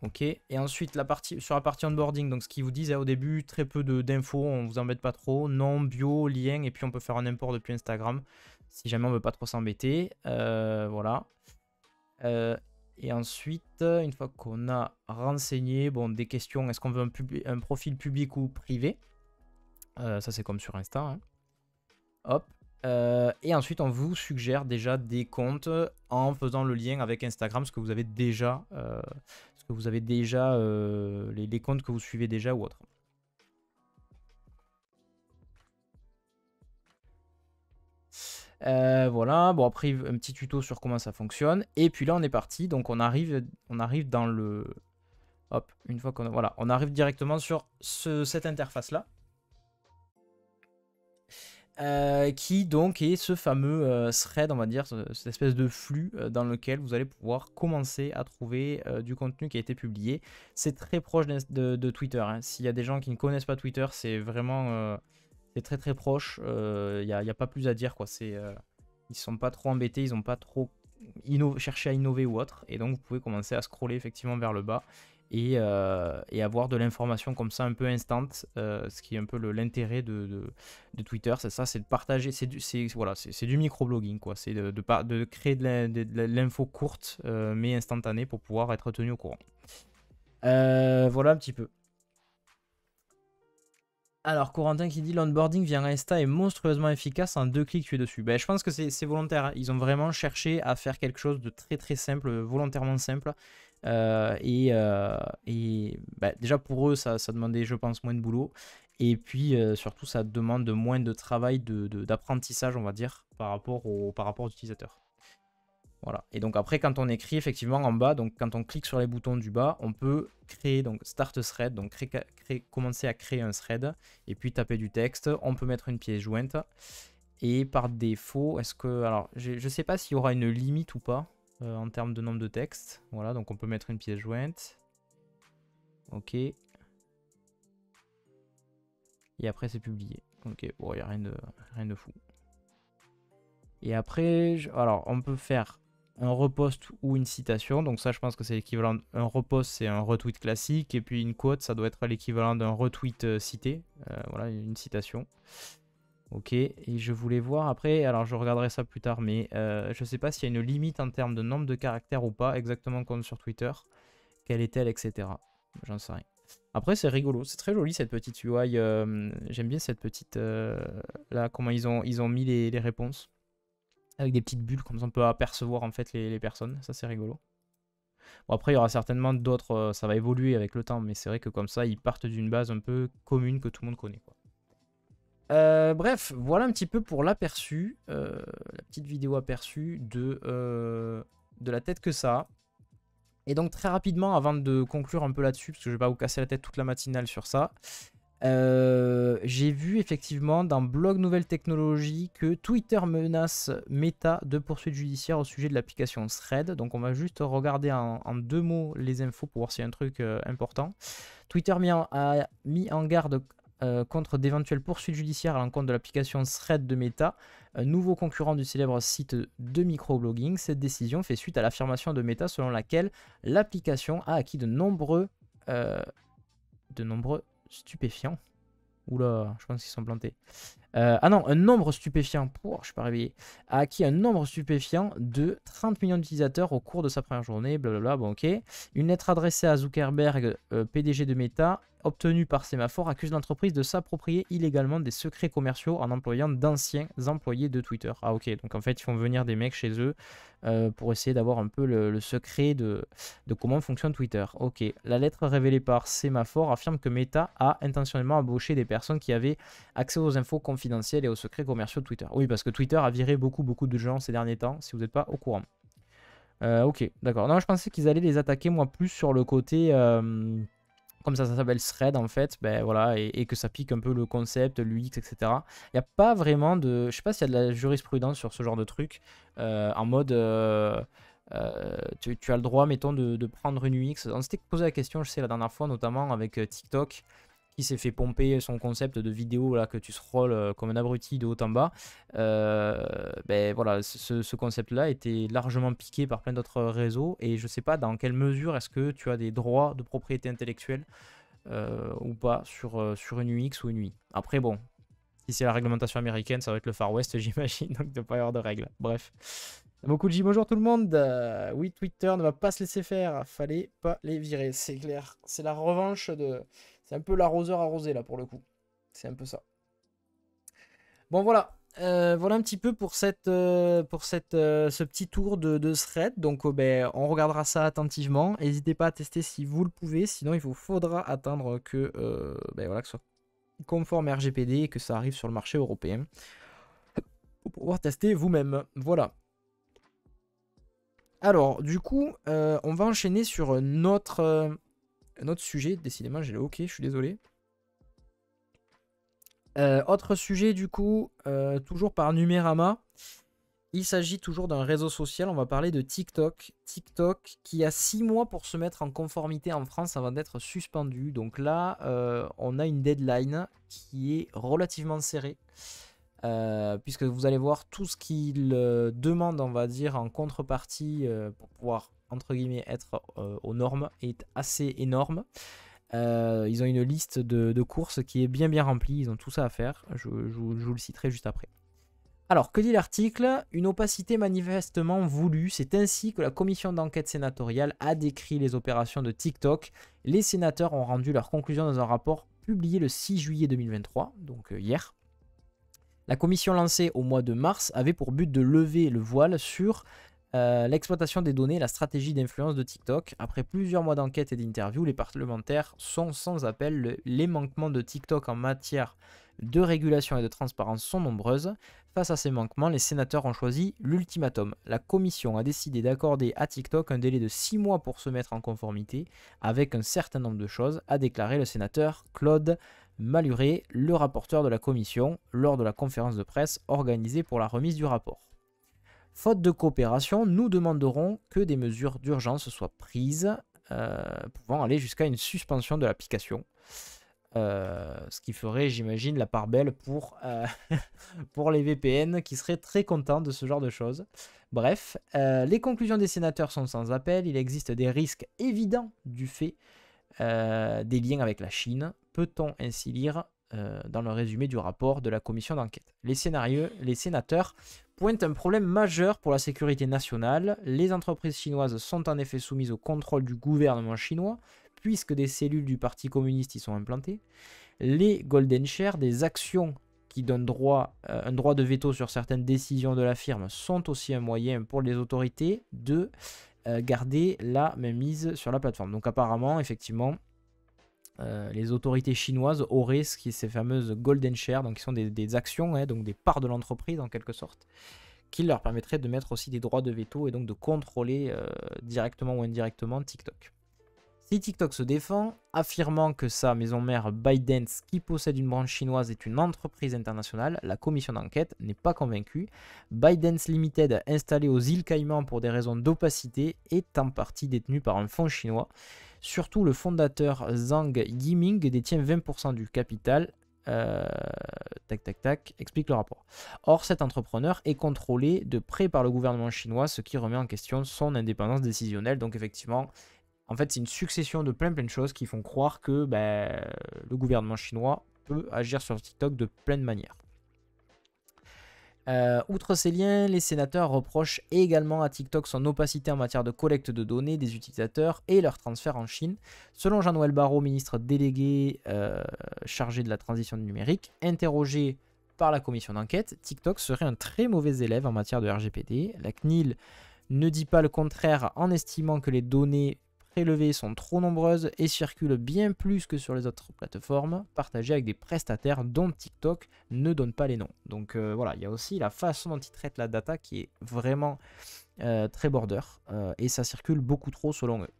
Ok. Et ensuite sur la partie onboarding, donc ce qu'ils vous disent au début, très peu d'infos, on vous embête pas trop. Nom, bio, lien, et puis on peut faire un import depuis Instagram si jamais on veut pas trop s'embêter. Voilà. Et ensuite, une fois qu'on a renseigné, bon, des questions, est-ce qu'on veut un profil public ou privé? Ça c'est comme sur Insta, hein. Hop. Et ensuite, on vous suggère déjà des comptes en faisant le lien avec Instagram, ce que vous avez déjà, les comptes que vous suivez déjà ou autre. Voilà, bon après un petit tuto sur comment ça fonctionne. Et puis là on est parti, donc on arrive dans le... Hop, une fois qu'on a... Voilà, on arrive directement sur cette interface là. Qui donc est ce fameux thread, on va dire, cette espèce de flux dans lequel vous allez pouvoir commencer à trouver du contenu qui a été publié. C'est très proche de Twitter, hein. S'il y a des gens qui ne connaissent pas Twitter, c'est vraiment c'est très proche. Il n'y a pas plus à dire, quoi. Ils ne sont pas trop embêtés, ils n'ont pas trop cherché à innover ou autre. Et donc vous pouvez commencer à scroller effectivement vers le bas et avoir de l'information comme ça un peu instant, ce qui est un peu l'intérêt de Twitter. C'est ça, c'est de partager, c'est du microblogging, quoi. C'est de créer de l'info courte mais instantanée pour pouvoir être tenu au courant. Voilà un petit peu. Alors, Corentin qui dit l'onboarding via Insta est monstrueusement efficace, en 2 clics tu es dessus. Ben, je pense que c'est volontaire, hein. Ils ont vraiment cherché à faire quelque chose de très simple, volontairement simple. Déjà pour eux, ça demandait, je pense, moins de boulot. Et puis surtout, ça demande moins de travail d'apprentissage, on va dire, par rapport aux utilisateurs. Voilà. Et donc après, quand on écrit, effectivement, en bas, donc quand on clique sur les boutons du bas, on peut créer donc Start Thread, donc commencer à créer un thread, et puis taper du texte. On peut mettre une pièce jointe. Et par défaut, est-ce que... Alors, je ne sais pas s'il y aura une limite ou pas en termes de nombre de textes. Voilà, donc on peut mettre une pièce jointe. Ok. Et après, c'est publié. Ok, bon, il n'y a rien de fou. Et après, alors, on peut faire un repost ou une citation. Donc ça, je pense que c'est l'équivalent. Un repost, c'est un retweet classique. Et puis une quote, ça doit être l'équivalent d'un retweet cité. Voilà, une citation. Ok, et je voulais voir après, alors je regarderai ça plus tard, mais je sais pas s'il y a une limite en termes de nombre de caractères ou pas, exactement comme sur Twitter. Quelle est-elle, etc. J'en sais rien. Après, c'est rigolo, c'est très joli cette petite UI. J'aime bien cette petite. Là, comment ils ont mis les réponses. Avec des petites bulles, comme ça on peut apercevoir en fait les personnes. Ça, c'est rigolo. Bon, après, il y aura certainement d'autres. Ça va évoluer avec le temps, mais c'est vrai que comme ça, ils partent d'une base un peu commune que tout le monde connaît, quoi. Bref, voilà un petit peu pour l'aperçu, la petite vidéo aperçu de la tête que ça a. Et donc très rapidement, avant de conclure un peu là-dessus, parce que je vais pas vous casser la tête toute la matinale sur ça, j'ai vu effectivement dans Blog Nouvelles Technologies que Twitter menace Meta de poursuites judiciaires au sujet de l'application Thread. Donc on va juste regarder en deux mots les infos pour voir s'il y a un truc important. Twitter a mis en garde contre d'éventuelles poursuites judiciaires à l'encontre de l'application Thread de Meta, un nouveau concurrent du célèbre site de microblogging. Cette décision fait suite à l'affirmation de Meta selon laquelle l'application a acquis de nombreux stupéfiants. Oula, je pense qu'ils sont plantés. Ah non, un nombre stupéfiant, je suis pas réveillé, a acquis un nombre stupéfiant de 30 millions d'utilisateurs au cours de sa première journée, blablabla, bon ok. Une lettre adressée à Zuckerberg, PDG de Meta, obtenue par Semaphore, accuse l'entreprise de s'approprier illégalement des secrets commerciaux en employant d'anciens employés de Twitter. Ah ok, donc en fait ils font venir des mecs chez eux pour essayer d'avoir un peu le secret de comment fonctionne Twitter. Ok, la lettre révélée par Semaphore affirme que Meta a intentionnellement embauché des personnes qui avaient accès aux infos confidentielles et aux secrets commerciaux de Twitter. Oui, parce que Twitter a viré beaucoup de gens ces derniers temps, si vous n'êtes pas au courant. Ok, d'accord. Non, je pensais qu'ils allaient les attaquer, moi, plus sur le côté... comme ça s'appelle Thread en fait, ben voilà, et que ça pique un peu le concept, l'UX, etc. Il n'y a pas vraiment de... Je sais pas s'il y a de la jurisprudence sur ce genre de truc, en mode... tu as le droit, mettons, de prendre une UX. On s'était posé la question, je sais, la dernière fois, notamment avec TikTok, qui s'est fait pomper son concept de vidéo là, que tu scrolles comme un abruti de haut en bas. Ben voilà, ce concept-là était largement piqué par plein d'autres réseaux, et je sais pas dans quelle mesure est-ce que tu as des droits de propriété intellectuelle ou pas sur une UX ou une UI. Après bon, si c'est la réglementation américaine, ça va être le Far West, j'imagine, donc il ne doit pas y avoir de règles. Bref. Beaucoup de J, bonjour tout le monde. Oui, Twitter ne va pas se laisser faire. Fallait pas les virer, c'est clair. C'est la revanche de... C'est un peu l'arroseur arrosé là pour le coup. C'est un peu ça. Bon voilà. Voilà un petit peu pour ce petit tour de thread. Donc ben, on regardera ça attentivement. N'hésitez pas à tester si vous le pouvez. Sinon il vous faudra attendre que, ben, voilà, que ce soit conforme RGPD et que ça arrive sur le marché européen. Pour pouvoir tester vous-même. Voilà. Alors, du coup, on va enchaîner sur notre sujet. Décidément, j'ai le hockey, je suis désolé. Autre sujet, du coup, toujours par Numérama. Il s'agit toujours d'un réseau social. On va parler de TikTok. TikTok qui a 6 mois pour se mettre en conformité en France avant d'être suspendu. Donc là, on a une deadline qui est relativement serrée. Puisque vous allez voir tout ce qu'il demande, on va dire, en contrepartie pour pouvoir, entre guillemets, être aux normes est assez énorme. Ils ont une liste de courses qui est bien remplie, ils ont tout ça à faire, je vous le citerai juste après. Alors, que dit l'article? Une opacité manifestement voulue, c'est ainsi que la commission d'enquête sénatoriale a décrit les opérations de TikTok. Les sénateurs ont rendu leurs conclusions dans un rapport publié le 6 juillet 2023, donc hier. La commission lancée au mois de mars avait pour but de lever le voile sur l'exploitation des données et la stratégie d'influence de TikTok. Après plusieurs mois d'enquête et d'interviews, les parlementaires sont sans appel. Les manquements de TikTok en matière de régulation et de transparence sont nombreuses. Face à ces manquements, les sénateurs ont choisi l'ultimatum. La commission a décidé d'accorder à TikTok un délai de 6 mois pour se mettre en conformité avec un certain nombre de choses, a déclaré le sénateur Claude Malhuret, le rapporteur de la commission, lors de la conférence de presse organisée pour la remise du rapport. Faute de coopération, nous demanderons que des mesures d'urgence soient prises, pouvant aller jusqu'à une suspension de l'application. Ce qui ferait, j'imagine, la part belle pour, pour les VPN qui seraient très contents de ce genre de choses. Bref, les conclusions des sénateurs sont sans appel. Il existe des risques évidents du fait des liens avec la Chine. Peut-on ainsi lire dans le résumé du rapport de la commission d'enquête. Les sénateurs pointent un problème majeur pour la sécurité nationale. Les entreprises chinoises sont en effet soumises au contrôle du gouvernement chinois, puisque des cellules du Parti communiste y sont implantées. Les golden shares, des actions qui donnent un droit de veto sur certaines décisions de la firme, sont aussi un moyen pour les autorités de garder la mainmise sur la plateforme. Donc apparemment, effectivement, les autorités chinoises auraient ces fameuses golden shares, donc qui sont des actions, donc des parts de l'entreprise en quelque sorte, qui leur permettraient de mettre aussi des droits de veto et donc de contrôler directement ou indirectement TikTok. Si TikTok se défend, affirmant que sa maison mère ByteDance, qui possède une branche chinoise, est une entreprise internationale, la commission d'enquête n'est pas convaincue. ByteDance Limited, installée aux îles Caïmans pour des raisons d'opacité, est en partie détenue par un fonds chinois. Surtout, le fondateur Zhang Yiming détient 20% du capital. Explique le rapport. Or, cet entrepreneur est contrôlé de près par le gouvernement chinois, ce qui remet en question son indépendance décisionnelle. Donc, effectivement, en fait, c'est une succession de plein de choses qui font croire que le gouvernement chinois peut agir sur TikTok de plein de manières. Outre ces liens, les sénateurs reprochent également à TikTok son opacité en matière de collecte de données des utilisateurs et leur transfert en Chine. Selon Jean-Noël Barrot, ministre délégué chargé de la transition numérique, interrogé par la commission d'enquête, TikTok serait un très mauvais élève en matière de RGPD. La CNIL ne dit pas le contraire en estimant que les données prélevées sont trop nombreuses et circulent bien plus que sur les autres plateformes partagées avec des prestataires dont TikTok ne donne pas les noms. Donc voilà, il y a aussi la façon dont ils traitent la data qui est vraiment très border et ça circule beaucoup trop selon eux.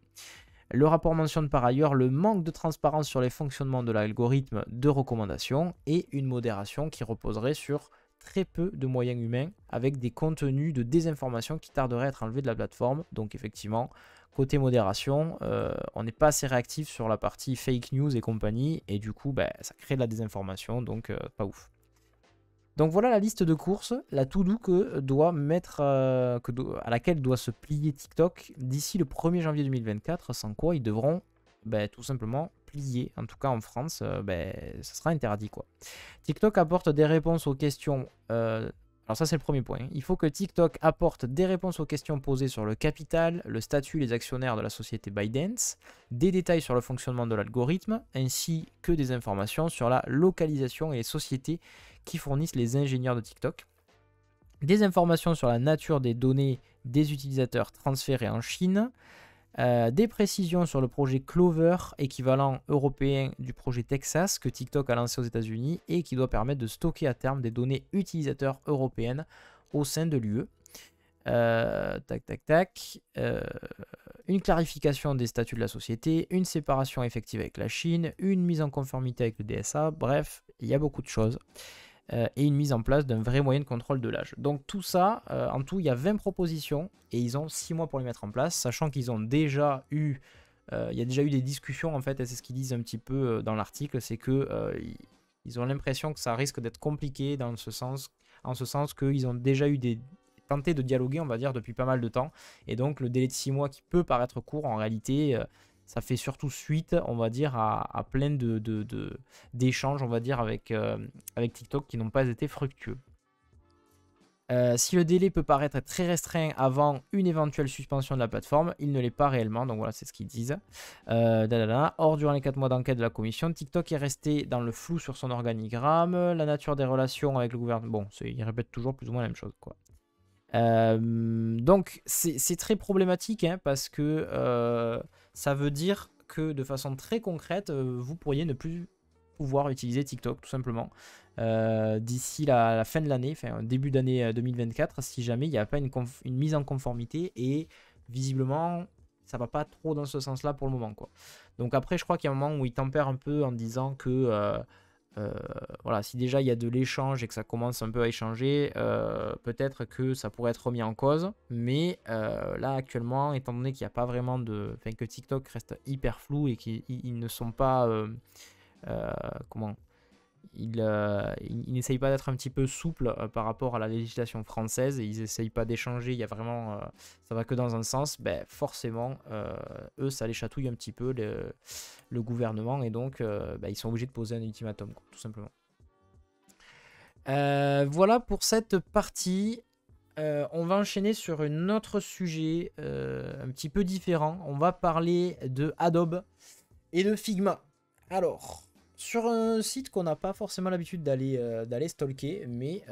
Le rapport mentionne par ailleurs le manque de transparence sur les fonctionnements de l'algorithme de recommandation et une modération qui reposerait sur très peu de moyens humains avec des contenus de désinformation qui tarderaient à être enlevés de la plateforme. Donc effectivement, côté modération, on n'est pas assez réactif sur la partie fake news et compagnie, et du coup, ça crée de la désinformation, donc pas ouf. Donc voilà la liste de courses, la to-do à laquelle doit se plier TikTok d'ici le 1er janvier 2024, sans quoi ils devront tout simplement plier, en tout cas en France, ça sera interdit quoi. TikTok apporte des réponses aux questions... Alors ça c'est le premier point. Il faut que TikTok apporte des réponses aux questions posées sur le capital, le statut, les actionnaires de la société ByteDance, des détails sur le fonctionnement de l'algorithme, ainsi que des informations sur la localisation et les sociétés qui fournissent les ingénieurs de TikTok, des informations sur la nature des données des utilisateurs transférées en Chine, des précisions sur le projet Clover, équivalent européen du projet Texas que TikTok a lancé aux États-Unis et qui doit permettre de stocker à terme des données utilisateurs européennes au sein de l'UE. Une clarification des statuts de la société, une séparation effective avec la Chine, une mise en conformité avec le DSA, bref, il y a beaucoup de choses. Et une mise en place d'un vrai moyen de contrôle de l'âge. Donc tout ça, en tout, il y a 20 propositions et ils ont 6 mois pour les mettre en place, sachant qu'ils ont déjà eu, il y a déjà eu des discussions en fait, et c'est ce qu'ils disent un petit peu dans l'article, c'est que ils ont l'impression que ça risque d'être compliqué en ce sens qu'ils ont déjà eu tenté de dialoguer, on va dire, depuis pas mal de temps, et donc le délai de 6 mois qui peut paraître court, en réalité... ça fait surtout suite, on va dire, à plein d'échanges, on va dire, avec TikTok qui n'ont pas été fructueux. Si le délai peut paraître très restreint avant une éventuelle suspension de la plateforme, il ne l'est pas réellement, donc voilà, c'est ce qu'ils disent. Or, durant les 4 mois d'enquête de la commission, TikTok est resté dans le flou sur son organigramme, la nature des relations avec le gouvernement, bon, ils répètent toujours plus ou moins la même chose, quoi. Donc c'est très problématique parce que ça veut dire que de façon très concrète vous pourriez ne plus pouvoir utiliser TikTok tout simplement d'ici la fin de l'année, enfin début d'année 2024, si jamais il n'y a pas une mise en conformité, et visiblement ça va pas trop dans ce sens-là pour le moment, quoi. Donc après, je crois qu'il y a un moment où il tempère un peu en disant que voilà, si déjà il y a de l'échange et que ça commence un peu à échanger, peut-être que ça pourrait être remis en cause. Mais là actuellement, étant donné qu'il n'y a pas vraiment de, enfin, que TikTok reste hyper flou et qu'ils ne sont pas comment, ils n'essayent pas d'être un petit peu souples par rapport à la législation française, et ils n'essayent pas d'échanger, il y a vraiment, ça va que dans un sens, ben forcément, eux, ça les chatouille un petit peu, le gouvernement, et donc ben, ils sont obligés de poser un ultimatum, quoi, tout simplement. Voilà pour cette partie. On va enchaîner sur un autre sujet un petit peu différent. On va parler de Adobe et de Figma. Alors, sur un site qu'on n'a pas forcément l'habitude d'aller stalker, mais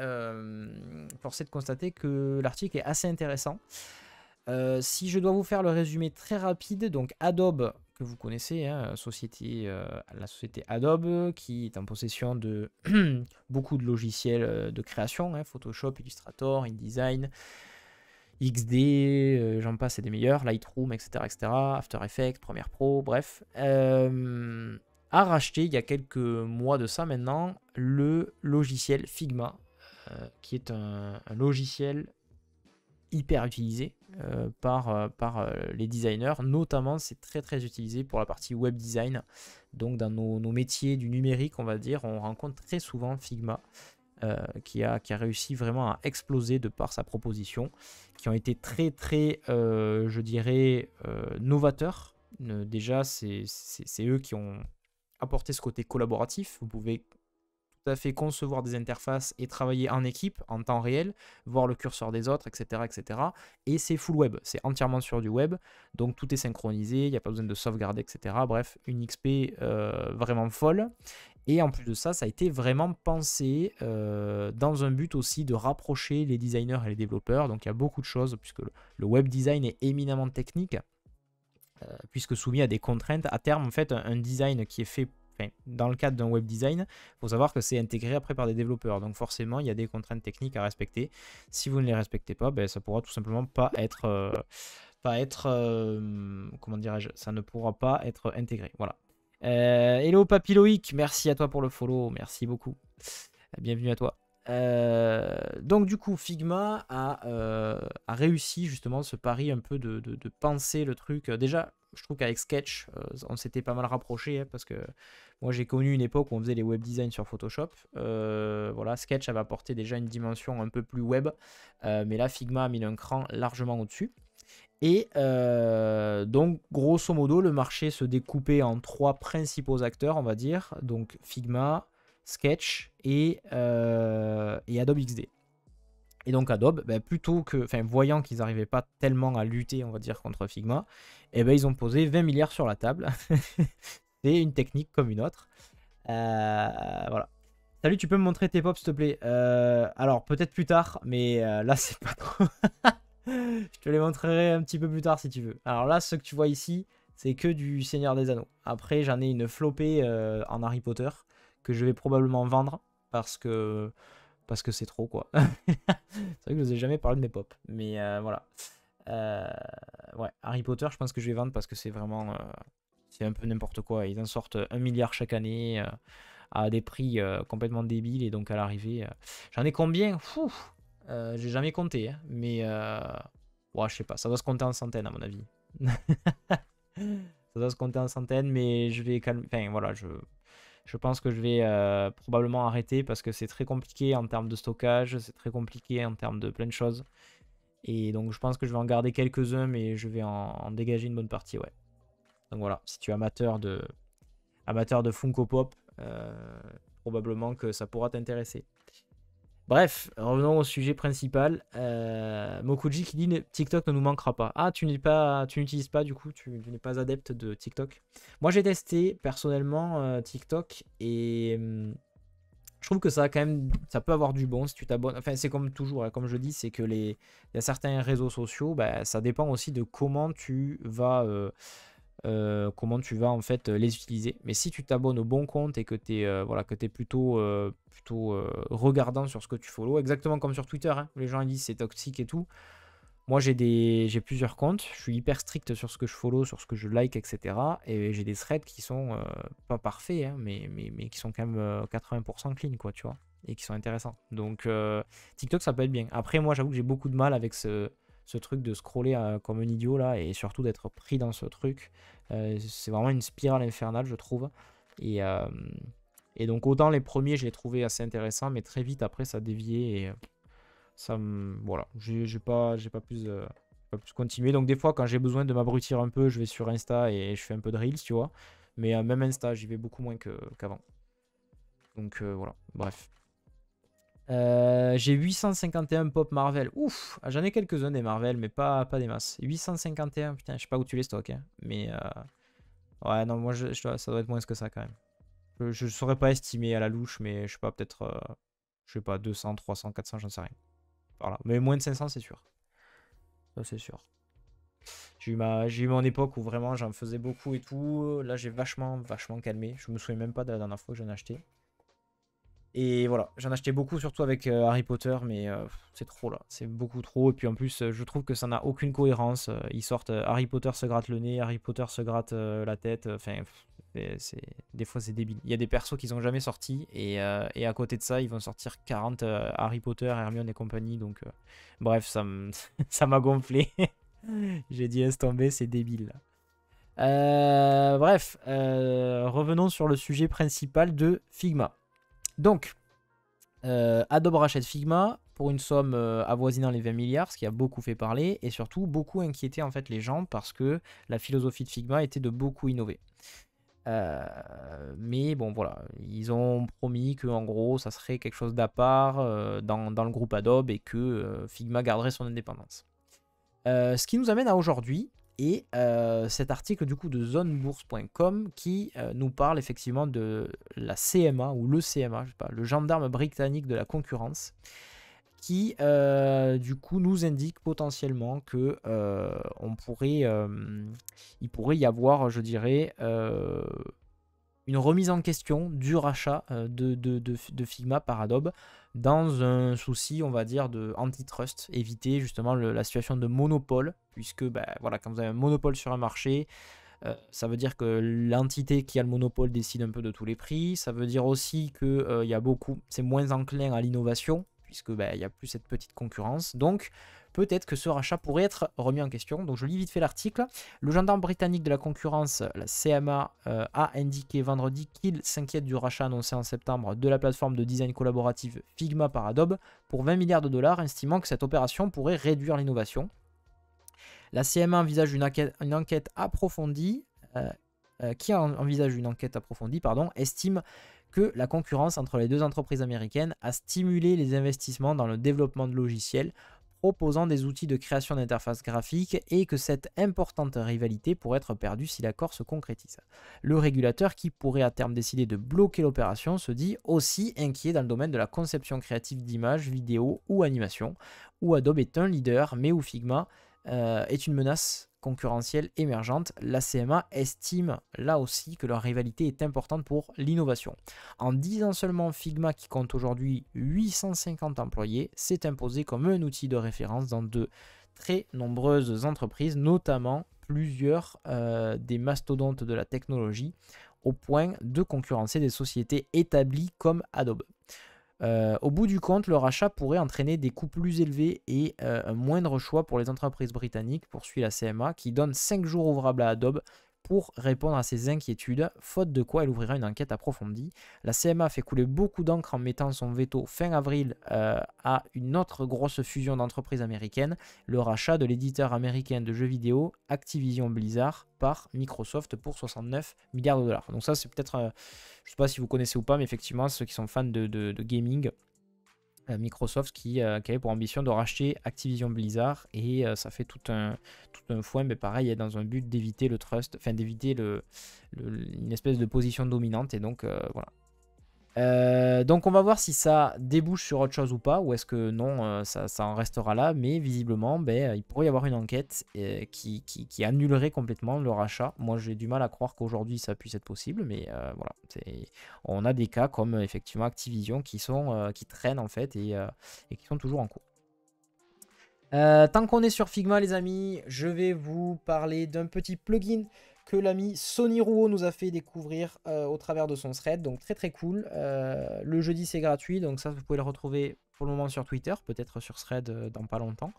force est de constater que l'article est assez intéressant. Si je dois vous faire le résumé très rapide, donc Adobe, que vous connaissez, hein, la société Adobe, qui est en possession de beaucoup de logiciels de création, hein, Photoshop, Illustrator, InDesign, XD, j'en passe, c'est des meilleurs, Lightroom, etc., After Effects, Premiere Pro, bref, a racheté il y a quelques mois de ça maintenant le logiciel Figma, qui est un logiciel hyper utilisé par les designers, notamment c'est très utilisé pour la partie web design. Donc dans nos métiers du numérique, on va dire, on rencontre très souvent Figma, qui a réussi vraiment à exploser de par sa proposition, qui ont été très je dirais novateurs. Déjà c'est eux qui ont apporté ce côté collaboratif. Vous pouvez tout à fait concevoir des interfaces et travailler en équipe, en temps réel, voir le curseur des autres, etc. Et c'est full web, c'est entièrement sur du web, donc tout est synchronisé, il n'y a pas besoin de sauvegarder, etc. Bref, une XP vraiment folle. Et en plus de ça, ça a été vraiment pensé dans un but aussi de rapprocher les designers et les développeurs. Donc il y a beaucoup de choses, puisque le web design est éminemment technique, puisque soumis à des contraintes. À terme, en fait, un design qui est fait dans le cadre d'un web design, il faut savoir que c'est intégré après par des développeurs. Donc forcément, il y a des contraintes techniques à respecter. Si vous ne les respectez pas, ben, ça pourra tout simplement pas être... comment dirais-je, ça ne pourra pas être intégré. Voilà. Hello Papyloïc, merci à toi pour le follow, merci beaucoup. Bienvenue à toi. Donc du coup, Figma a réussi justement ce pari un peu de penser le truc. Déjà, je trouve qu'avec Sketch, on s'était pas mal rapproché, hein, parce que moi j'ai connu une époque où on faisait les web design sur Photoshop. Voilà, Sketch avait apporté déjà une dimension un peu plus web, mais là Figma a mis un cran largement au-dessus. Et donc, grosso modo, le marché se découpait en 3 principaux acteurs, on va dire. Donc, Figma, Sketch et Adobe XD. Et donc, Adobe, ben, plutôt que, voyant qu'ils n'arrivaient pas tellement à lutter, on va dire, contre Figma, eh ben, ils ont posé 20 milliards sur la table. C'est une technique comme une autre. Voilà. Salut, tu peux me montrer tes pops, s'il te plaît? Alors, peut-être plus tard, mais là, c'est pas trop. Je te les montrerai un petit peu plus tard si tu veux. Alors là, ce que tu vois ici, c'est que du Seigneur des Anneaux. Après, j'en ai une flopée en Harry Potter que je vais probablement vendre parce que c'est trop, quoi. C'est vrai que je vous ai jamais parlé de mes pops. Mais voilà. Ouais, Harry Potter, je pense que je vais vendre parce que c'est vraiment... c'est un peu n'importe quoi. Ils en sortent 1 milliard chaque année à des prix complètement débiles. Et donc à l'arrivée... J'en ai combien? Fou. J'ai jamais compté, hein, mais ouais, je sais pas, ça doit se compter en centaines à mon avis. Ça doit se compter en centaines, mais je vais calmer. Enfin voilà, je pense que je vais probablement arrêter parce que c'est très compliqué en termes de stockage, c'est très compliqué en termes de plein de choses. Et donc je pense que je vais en garder quelques-uns, mais je vais en dégager une bonne partie, ouais. Donc voilà, si tu es amateur de Funko Pop, probablement que ça pourra t'intéresser. Bref, revenons au sujet principal. Mokuji qui dit TikTok ne nous manquera pas. Ah, tu n'utilises pas du coup, tu n'es pas adepte de TikTok. Moi j'ai testé personnellement TikTok et je trouve que ça peut avoir du bon si tu t'abonnes. Enfin, c'est comme toujours, hein, comme je dis, c'est que il y a certains réseaux sociaux, bah, ça dépend aussi de comment tu vas comment tu vas en fait les utiliser. Mais si tu t'abonnes au bon compte et que tu es, voilà, que t'es plutôt, regardant sur ce que tu follow, exactement comme sur Twitter, hein, les gens ils disent c'est toxique et tout. Moi j'ai plusieurs comptes, je suis hyper strict sur ce que je follow, sur ce que je like, etc. Et j'ai des threads qui sont pas parfaits, hein, mais qui sont quand même 80% clean, quoi, tu vois, et qui sont intéressants. Donc TikTok ça peut être bien. Après moi j'avoue que j'ai beaucoup de mal avec ce truc de scroller comme un idiot là, et surtout d'être pris dans ce truc. C'est vraiment une spirale infernale, je trouve. Et, euh, et donc autant les premiers je les trouvais assez intéressants, mais très vite après ça déviait et ça me... Voilà, pas plus continué. Donc des fois quand j'ai besoin de m'abrutir un peu, je vais sur Insta et je fais un peu de Reels, tu vois. Mais même Insta, j'y vais beaucoup moins qu'avant. Donc voilà, bref. J'ai 851 pop Marvel. Ouf, j'en ai quelques-uns des Marvel, mais pas des masses. 851, putain, je sais pas où tu les stocks, hein. Mais ouais, non, moi ça doit être moins que ça quand même. Je saurais pas estimer à la louche, mais je sais pas, peut-être, je sais pas, 200, 300, 400, j'en sais rien. Voilà. Mais moins de 500, c'est sûr. Ça, c'est sûr. J'ai eu mon époque où vraiment j'en faisais beaucoup et tout. Là, j'ai vachement calmé. Je me souviens même pas de la dernière fois que j'en ai acheté. Et voilà, j'en achetais beaucoup, surtout avec Harry Potter, mais c'est trop là, c'est beaucoup trop. Et puis en plus, je trouve que ça n'a aucune cohérence. Ils sortent Harry Potter se gratte le nez, Harry Potter se gratte la tête. Enfin, des fois c'est débile. Il y a des persos qu'ils n'ont jamais sortis, et à côté de ça, ils vont sortir 40 Harry Potter, Hermione et compagnie. Donc, bref, ça m'a gonflé. J'ai dit laisse tomber, c'est débile. Bref, revenons sur le sujet principal de Figma. Donc, Adobe rachète Figma pour une somme avoisinant les 20 milliards, ce qui a beaucoup fait parler et surtout beaucoup inquiété en fait les gens parce que la philosophie de Figma était de beaucoup innover. Mais bon voilà, ils ont promis que en gros ça serait quelque chose d'à part dans le groupe Adobe et que Figma garderait son indépendance. Ce qui nous amène à aujourd'hui et cet article du coup de zonebourse.com qui nous parle effectivement de la CMA ou le CMA, je sais pas, le gendarme britannique de la concurrence, qui du coup nous indique potentiellement que il pourrait y avoir, je dirais, une remise en question du rachat de Figma par Adobe dans un souci, on va dire, de antitrust, éviter justement la situation de monopole, puisque bah, voilà, quand vous avez un monopole sur un marché, ça veut dire que l'entité qui a le monopole décide un peu de tous les prix, ça veut dire aussi que c'est moins enclin à l'innovation, puisque bah, il y a plus cette petite concurrence, donc peut-être que ce rachat pourrait être remis en question. Donc je lis vite fait l'article. Le gendarme britannique de la concurrence, la CMA, a indiqué vendredi qu'il s'inquiète du rachat annoncé en septembre de la plateforme de design collaborative Figma par Adobe pour 20 milliards de dollars, estimant que cette opération pourrait réduire l'innovation. La CMA envisage une enquête approfondie, estime que la concurrence entre les deux entreprises américaines a stimulé les investissements dans le développement de logiciels proposant des outils de création d'interfaces graphiques et que cette importante rivalité pourrait être perdue si l'accord se concrétise. Le régulateur, qui pourrait à terme décider de bloquer l'opération, se dit aussi inquiet dans le domaine de la conception créative d'images, vidéos ou animations, où Adobe est un leader, mais où Figma est une menace concurrentielle émergente. La CMA estime là aussi que leur rivalité est importante pour l'innovation. En 10 ans seulement, Figma, qui compte aujourd'hui 850 employés, s'est imposé comme un outil de référence dans de très nombreuses entreprises, notamment plusieurs des mastodontes de la technologie, au point de concurrencer des sociétés établies comme Adobe. Au bout du compte, le rachat pourrait entraîner des coûts plus élevés et un moindre choix pour les entreprises britanniques, poursuit la CMA, qui donne 5 jours ouvrables à Adobe pour répondre à ces inquiétudes, faute de quoi elle ouvrira une enquête approfondie. La CMA fait couler beaucoup d'encre en mettant son veto fin avril à une autre grosse fusion d'entreprises américaines, le rachat de l'éditeur américain de jeux vidéo Activision Blizzard par Microsoft pour 69 milliards de dollars. Donc ça c'est peut-être, je ne sais pas si vous connaissez ou pas, mais effectivement ceux qui sont fans de gaming, Microsoft qui avait pour ambition de racheter Activision Blizzard et ça fait tout un foin, mais pareil dans un but d'éviter le trust, enfin d'éviter une espèce de position dominante et donc voilà. Donc on va voir si ça débouche sur autre chose ou pas, ou est-ce que non, ça en restera là, mais visiblement, ben, il pourrait y avoir une enquête qui annulerait complètement le rachat. Moi j'ai du mal à croire qu'aujourd'hui ça puisse être possible, mais voilà, on a des cas comme effectivement Activision qui traînent en fait et qui sont toujours en cours. Tant qu'on est sur Figma les amis, je vais vous parler d'un petit plugin que l'ami Sony Rouault nous a fait découvrir au travers de son thread, donc très très cool. Le jeudi c'est gratuit, donc ça vous pouvez le retrouver pour le moment sur Twitter, peut-être sur thread dans pas longtemps.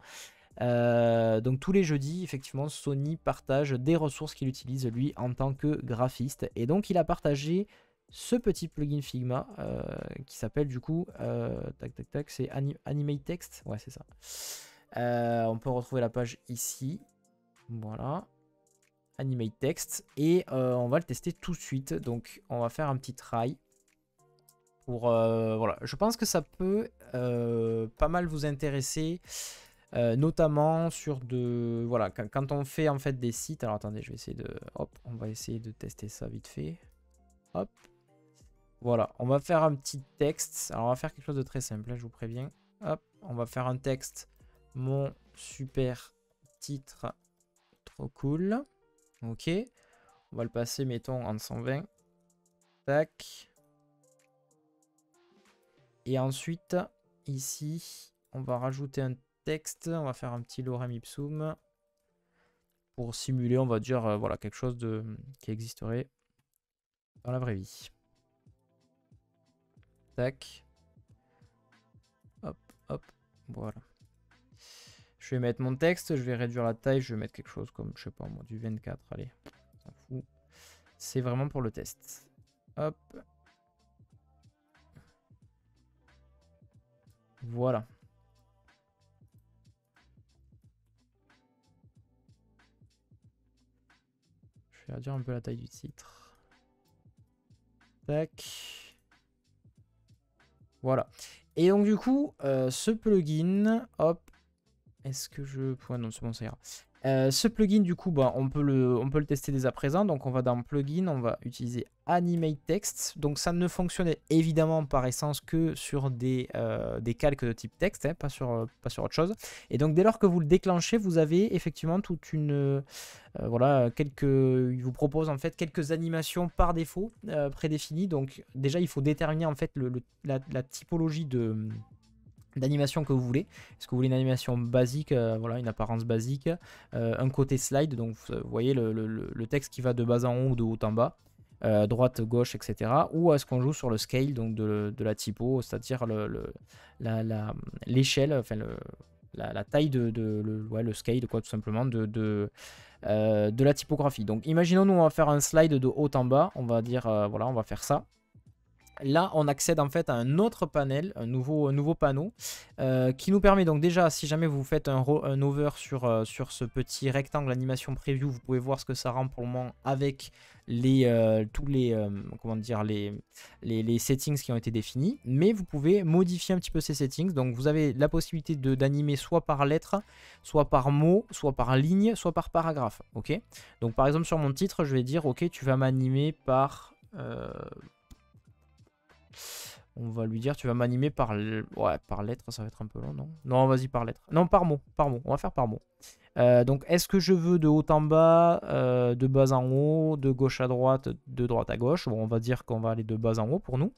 Donc tous les jeudis, effectivement, Sony partage des ressources qu'il utilise lui en tant que graphiste. Et donc il a partagé ce petit plugin Figma qui s'appelle du coup, tac tac tac, c'est Animate Text, ouais c'est ça. On peut retrouver la page ici, voilà. Animate Text et on va le tester tout de suite, donc on va faire un petit try pour voilà, je pense que ça peut pas mal vous intéresser, notamment sur voilà, quand on fait en fait des sites. Alors attendez, je vais essayer on va essayer de tester ça vite fait, hop, voilà, on va faire un petit texte. Alors on va faire quelque chose de très simple, je vous préviens, hop, on va faire un texte, mon super titre trop cool. Ok, on va le passer, mettons, en 120. Tac. Et ensuite, ici, on va rajouter un texte. On va faire un petit lorem ipsum pour simuler, on va dire, voilà, quelque chose qui existerait dans la vraie vie. Tac. Hop, hop, voilà. Je vais mettre mon texte, je vais réduire la taille, je vais mettre quelque chose comme, je sais pas moi, du 24, allez, on s'en fout. C'est vraiment pour le test. Hop. Voilà. Je vais réduire un peu la taille du titre. Tac. Voilà. Et donc du coup, ce plugin, hop, est-ce que je... Ouais, non, c'est bon, ça ira. Ce plugin, du coup, bah, on peut le tester dès à présent. Donc, on va dans Plugin, on va utiliser Animate Text. Donc, ça ne fonctionne évidemment par essence que sur des calques de type texte, hein, pas sur autre chose. Et donc, dès lors que vous le déclenchez, vous avez effectivement toute une... voilà, il vous propose en fait quelques animations par défaut prédéfinies. Donc, déjà, il faut déterminer en fait la typologie d'animation que vous voulez. Est-ce que vous voulez une animation basique, voilà, une apparence basique, un côté slide, donc vous voyez le texte qui va de bas en haut ou de haut en bas, droite, gauche, etc. Ou est-ce qu'on joue sur le scale, donc de la typo, c'est-à-dire l'échelle, enfin la taille le scale, quoi, tout simplement, de la typographie. Donc imaginons nous on va faire un slide de haut en bas, on va dire, voilà, on va faire ça. Là, on accède en fait à un autre panel, un nouveau panneau, qui nous permet donc déjà, si jamais vous faites un over sur ce petit rectangle animation preview, vous pouvez voir ce que ça rend pour le moment avec tous les, comment dire, les settings qui ont été définis. Mais vous pouvez modifier un petit peu ces settings. Donc vous avez la possibilité d'animer soit par lettre, soit par mot, soit par ligne, soit par paragraphe. Ok. Donc par exemple sur mon titre, je vais dire ok, tu vas m'animer par... on va lui dire, tu vas m'animer par... Ouais, par lettre, ça va être un peu long, non? Non, vas-y, par lettre. Non, par mot, par mot. On va faire par mot. Donc, est-ce que je veux de haut en bas, de bas en haut, de gauche à droite, de droite à gauche? Bon, on va dire qu'on va aller de bas en haut pour nous.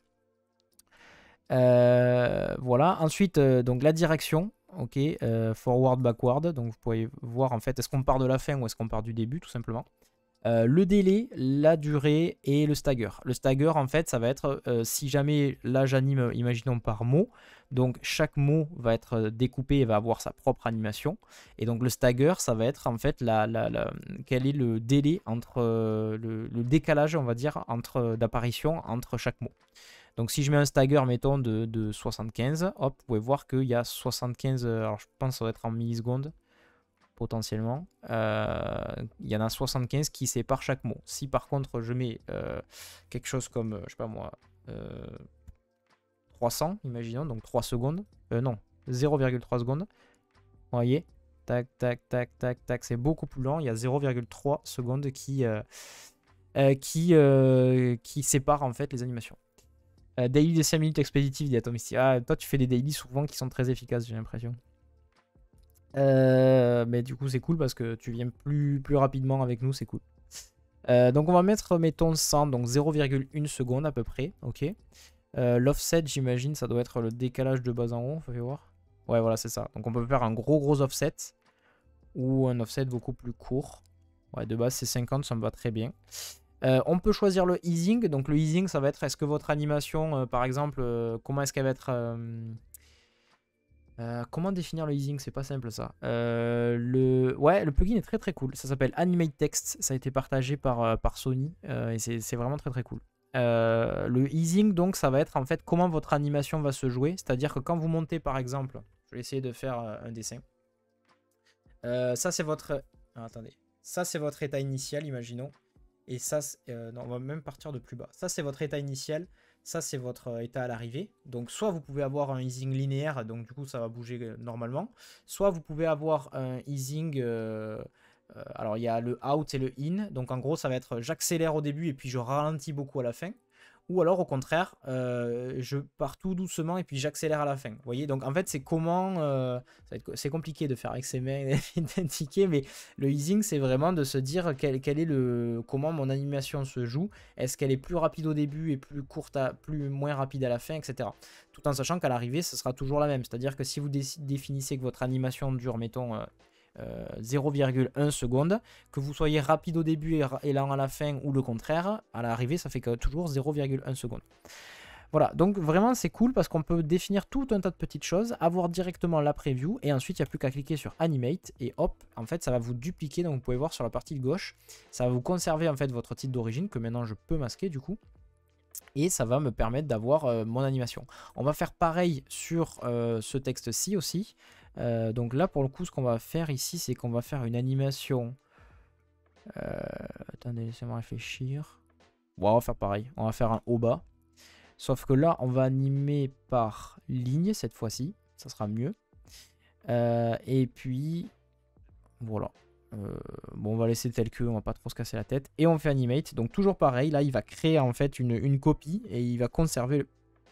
Voilà. Ensuite, donc la direction. Ok, forward, backward. Donc, vous pouvez voir, en fait, est-ce qu'on part de la fin ou est-ce qu'on part du début, tout simplement. Le délai, la durée et le stagger. Le stagger, en fait, ça va être si jamais là j'anime, imaginons par mot, donc chaque mot va être découpé et va avoir sa propre animation. Et donc le stagger, ça va être en fait quel est le délai entre le décalage, on va dire, d'apparition entre chaque mot. Donc si je mets un stagger, mettons, de 75, hop, vous pouvez voir qu'il y a 75, alors je pense que ça va être en millisecondes potentiellement. Il y en a 75 qui séparent chaque mot. Si par contre je mets quelque chose comme, je sais pas moi, 300, imaginons, donc 3 secondes, non, 0,3 secondes, vous voyez, tac, tac, tac, tac, tac, c'est beaucoup plus lent, il y a 0,3 secondes qui séparent en fait les animations. Daily des 5 minutes expéditives, dit Atomisty. Ah, toi, tu fais des daily souvent qui sont très efficaces, j'ai l'impression. Mais du coup, c'est cool parce que tu viens plus rapidement avec nous, c'est cool. Donc, on va mettre, mettons, 100, donc 0,1 seconde à peu près. Ok. L'offset, j'imagine, ça doit être le décalage de bas en haut. Faut voir. Ouais, voilà, c'est ça. Donc, on peut faire un gros offset ou un offset beaucoup plus court. Ouais, de base, c'est 50, ça me va très bien. On peut choisir le easing. Donc, le easing, ça va être est-ce que votre animation, par exemple, comment est-ce qu'elle va être. Comment définir le easing? C'est pas simple ça. Ouais, le plugin est très cool. Ça s'appelle Animate Text. Ça a été partagé par Sony et c'est vraiment très cool. Le easing, donc, ça va être en fait comment votre animation va se jouer. C'est-à-dire que quand vous montez, par exemple, je vais essayer de faire un dessin. Ça, c'est votre. Ah, attendez. Ça, c'est votre état initial, imaginons. Et ça, non, on va même partir de plus bas. Ça, c'est votre état initial. Ça, c'est votre état à l'arrivée. Donc, soit vous pouvez avoir un easing linéaire, donc du coup, ça va bouger normalement. Soit vous pouvez avoir un easing. Alors, il y a le out et le in. Donc, en gros, ça va être j'accélère au début et puis je ralentis beaucoup à la fin. Ou alors, au contraire, je pars tout doucement et puis j'accélère à la fin. Vous voyez, donc en fait, c'est comment. C'est compliqué de faire avec ses mains d'indiquer, mais le easing, c'est vraiment de se dire quel est comment mon animation se joue. Est-ce qu'elle est plus rapide au début et plus courte, moins rapide à la fin, etc. Tout en sachant qu'à l'arrivée, ce sera toujours la même. C'est-à-dire que si vous définissez que votre animation dure, mettons, 0,1 seconde, que vous soyez rapide au début et lent à la fin ou le contraire, à l'arrivée ça fait toujours 0,1 seconde. Voilà, donc vraiment c'est cool parce qu'on peut définir tout un tas de petites choses, avoir directement la preview et ensuite il n'y a plus qu'à cliquer sur Animate et hop, en fait ça va vous dupliquer, donc vous pouvez voir sur la partie de gauche, ça va vous conserver en fait votre titre d'origine que maintenant je peux masquer du coup. Et ça va me permettre d'avoir mon animation. On va faire pareil sur ce texte-ci aussi. Donc là, pour le coup, ce qu'on va faire ici, c'est qu'on va faire une animation. Attendez, laissez-moi réfléchir. Bon, on va faire pareil. On va faire un haut bas. Sauf que là, on va animer par ligne cette fois-ci. Ça sera mieux. Et puis, voilà. Bon, on va laisser tel que, on va pas trop se casser la tête. Et on fait animate. Donc toujours pareil, là, il va créer en fait une copie et il va conserver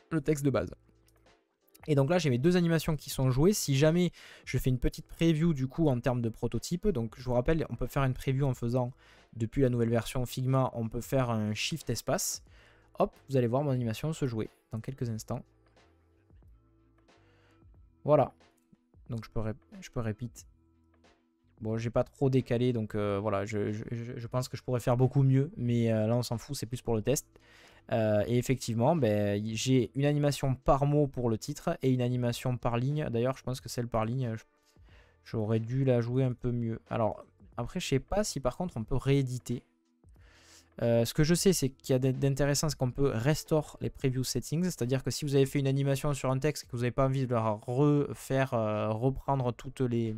le texte de base. Et donc là, j'ai mes deux animations qui sont jouées. Si jamais je fais une petite preview du coup en termes de prototype, donc je vous rappelle, on peut faire une preview en faisant, depuis la nouvelle version Figma, on peut faire un shift espace. Hop, vous allez voir mon animation se jouer dans quelques instants. Voilà. Donc je peux repeat. Bon, j'ai pas trop décalé, donc voilà, je pense que je pourrais faire beaucoup mieux, mais là on s'en fout, c'est plus pour le test. Et effectivement, ben, j'ai une animation par mot pour le titre et une animation par ligne. D'ailleurs, je pense que celle par ligne, j'aurais dû la jouer un peu mieux. Alors, après, je sais pas si par contre on peut rééditer. Ce que je sais, c'est qu'il y a d'intéressant, c'est qu'on peut restore les preview settings. C'est-à-dire que si vous avez fait une animation sur un texte et que vous n'avez pas envie de la refaire, reprendre toutes les.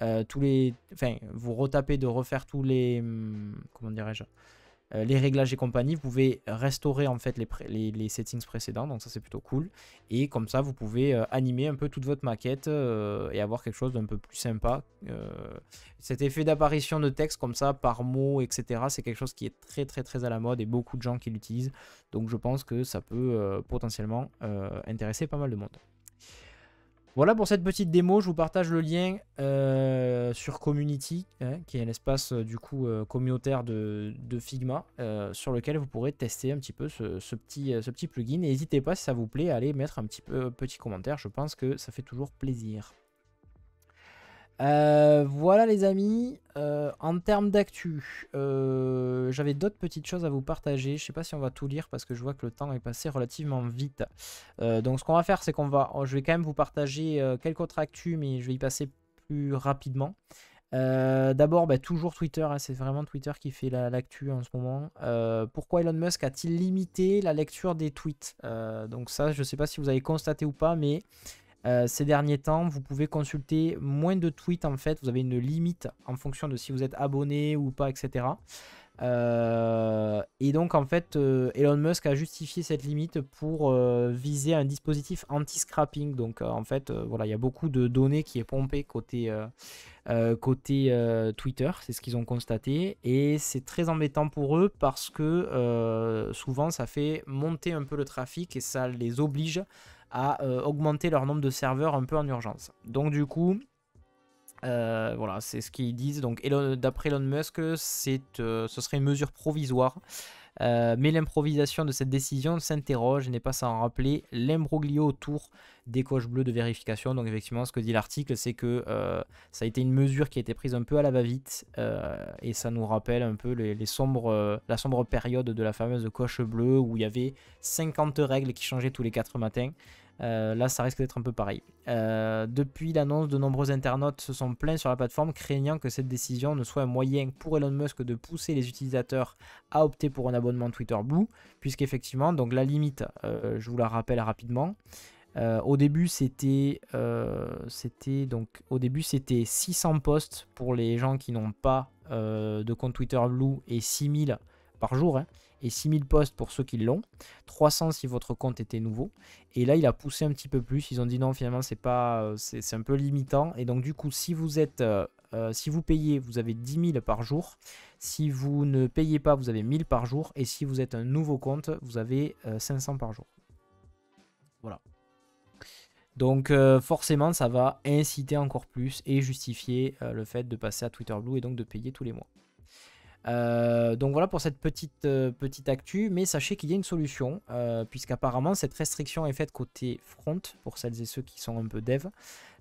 Enfin, vous retapez de refaire tous les. Comment dirais-je, les réglages et compagnie, vous pouvez restaurer en fait les settings précédents, donc ça c'est plutôt cool. Et comme ça, vous pouvez animer un peu toute votre maquette et avoir quelque chose d'un peu plus sympa. Cet effet d'apparition de texte comme ça, par mot, etc., c'est quelque chose qui est très à la mode et beaucoup de gens qui l'utilisent. Donc je pense que ça peut potentiellement intéresser pas mal de monde. Voilà pour cette petite démo, je vous partage le lien sur Community, qui est l'espace du coup communautaire de Figma, sur lequel vous pourrez tester un petit peu ce petit plugin. Et n'hésitez pas, si ça vous plaît, à aller mettre un petit commentaire, je pense que ça fait toujours plaisir. Voilà les amis, en termes d'actu, j'avais d'autres petites choses à vous partager. Je sais pas si on va tout lire parce que je vois que le temps est passé relativement vite. Donc ce qu'on va faire, c'est je vais quand même vous partager quelques autres actus, mais je vais y passer plus rapidement. D'abord, toujours Twitter, hein, c'est vraiment Twitter qui fait l'actu en ce moment. Pourquoi Elon Musk a-t-il limité la lecture des tweets? Donc ça, je sais pas si vous avez constaté ou pas, mais ces derniers temps, vous pouvez consulter moins de tweets en fait. Vous avez une limite en fonction de si vous êtes abonné ou pas, etc. Et donc en fait, Elon Musk a justifié cette limite pour viser un dispositif anti-scrapping. Donc en fait, voilà, il y a beaucoup de données qui est pompée côté Twitter, c'est ce qu'ils ont constaté. Et c'est très embêtant pour eux parce que souvent ça fait monter un peu le trafic et ça les oblige à augmenter leur nombre de serveurs un peu en urgence. Donc du coup, voilà, c'est ce qu'ils disent. Donc d'après Elon Musk, ce serait une mesure provisoire. Mais l'improvisation de cette décision s'interroge, n'est pas sans rappeler l'imbroglio autour des coches bleues de vérification. Donc effectivement, ce que dit l'article, c'est que ça a été une mesure qui a été prise un peu à la va-vite, et ça nous rappelle un peu la sombre période de la fameuse coche bleue où il y avait 50 règles qui changeaient tous les 4 matins. Là, ça risque d'être un peu pareil. Depuis l'annonce, de nombreux internautes se sont plaints sur la plateforme, craignant que cette décision ne soit un moyen pour Elon Musk de pousser les utilisateurs à opter pour un abonnement Twitter Blue, puisqu'effectivement, donc la limite, je vous la rappelle rapidement. Au début, c'était 600 posts pour les gens qui n'ont pas de compte Twitter Blue et 6000 par jour, hein, et 6000 posts pour ceux qui l'ont, 300 si votre compte était nouveau. Et là, il a poussé un petit peu plus. Ils ont dit non, finalement, c'est un peu limitant. Et donc, du coup, si vous payez, vous avez 10 000 par jour. Si vous ne payez pas, vous avez 1000 par jour. Et si vous êtes un nouveau compte, vous avez 500 par jour. Voilà. Donc forcément, ça va inciter encore plus et justifier le fait de passer à Twitter Blue et donc de payer tous les mois. Donc voilà pour cette petite actu, mais sachez qu'il y a une solution, puisqu'apparemment cette restriction est faite côté front, pour celles et ceux qui sont un peu dev.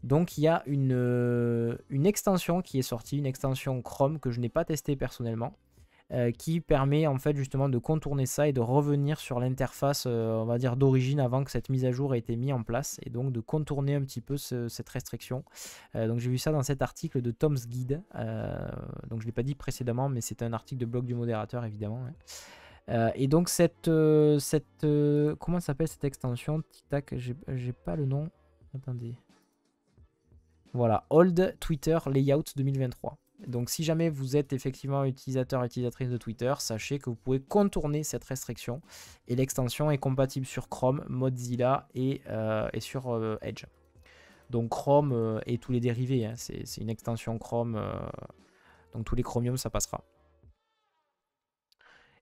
Donc il y a une extension qui est sortie, une extension Chrome que je n'ai pas testée personnellement, qui permet en fait justement de contourner ça et de revenir sur l'interface, on va dire d'origine, avant que cette mise à jour ait été mise en place, et donc de contourner un petit peu cette restriction. Donc j'ai vu ça dans cet article de Tom's Guide, donc je ne l'ai pas dit précédemment, mais c'est un article de blog du modérateur évidemment, hein. Et donc comment s'appelle cette extension? Tic-tac, j'ai pas le nom, attendez. Voilà, Old Twitter Layout 2023. Donc si jamais vous êtes effectivement utilisateur et utilisatrice de Twitter, sachez que vous pouvez contourner cette restriction. Et l'extension est compatible sur Chrome, Mozilla et sur Edge. Donc Chrome et tous les dérivés, hein, c'est une extension Chrome. Donc tous les Chromium, ça passera.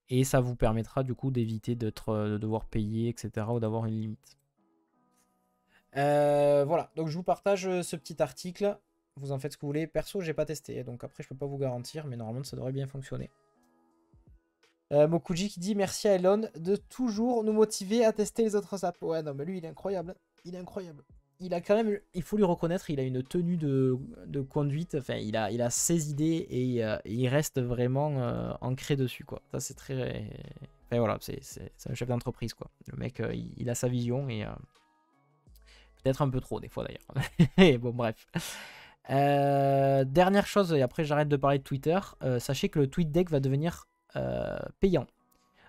Et ça vous permettra du coup d'éviter de devoir payer, etc. ou d'avoir une limite. Voilà, donc je vous partage ce petit article. Vous en faites ce que vous voulez. Perso, j'ai pas testé, donc après je peux pas vous garantir, mais normalement ça devrait bien fonctionner. Mokuji qui dit merci à Elon de toujours nous motiver à tester les autres apps. Ouais, non, mais lui il est incroyable. Il est incroyable. Il a quand même, il faut lui reconnaître, il a une tenue de conduite. Enfin, il a ses idées et il reste vraiment ancré dessus, quoi. Ça c'est très. Enfin voilà, c'est un chef d'entreprise, quoi. Le mec, il a sa vision et peut-être un peu trop des fois d'ailleurs. Et bon, bref. Dernière chose, et après j'arrête de parler de Twitter, sachez que le TweetDeck va devenir payant.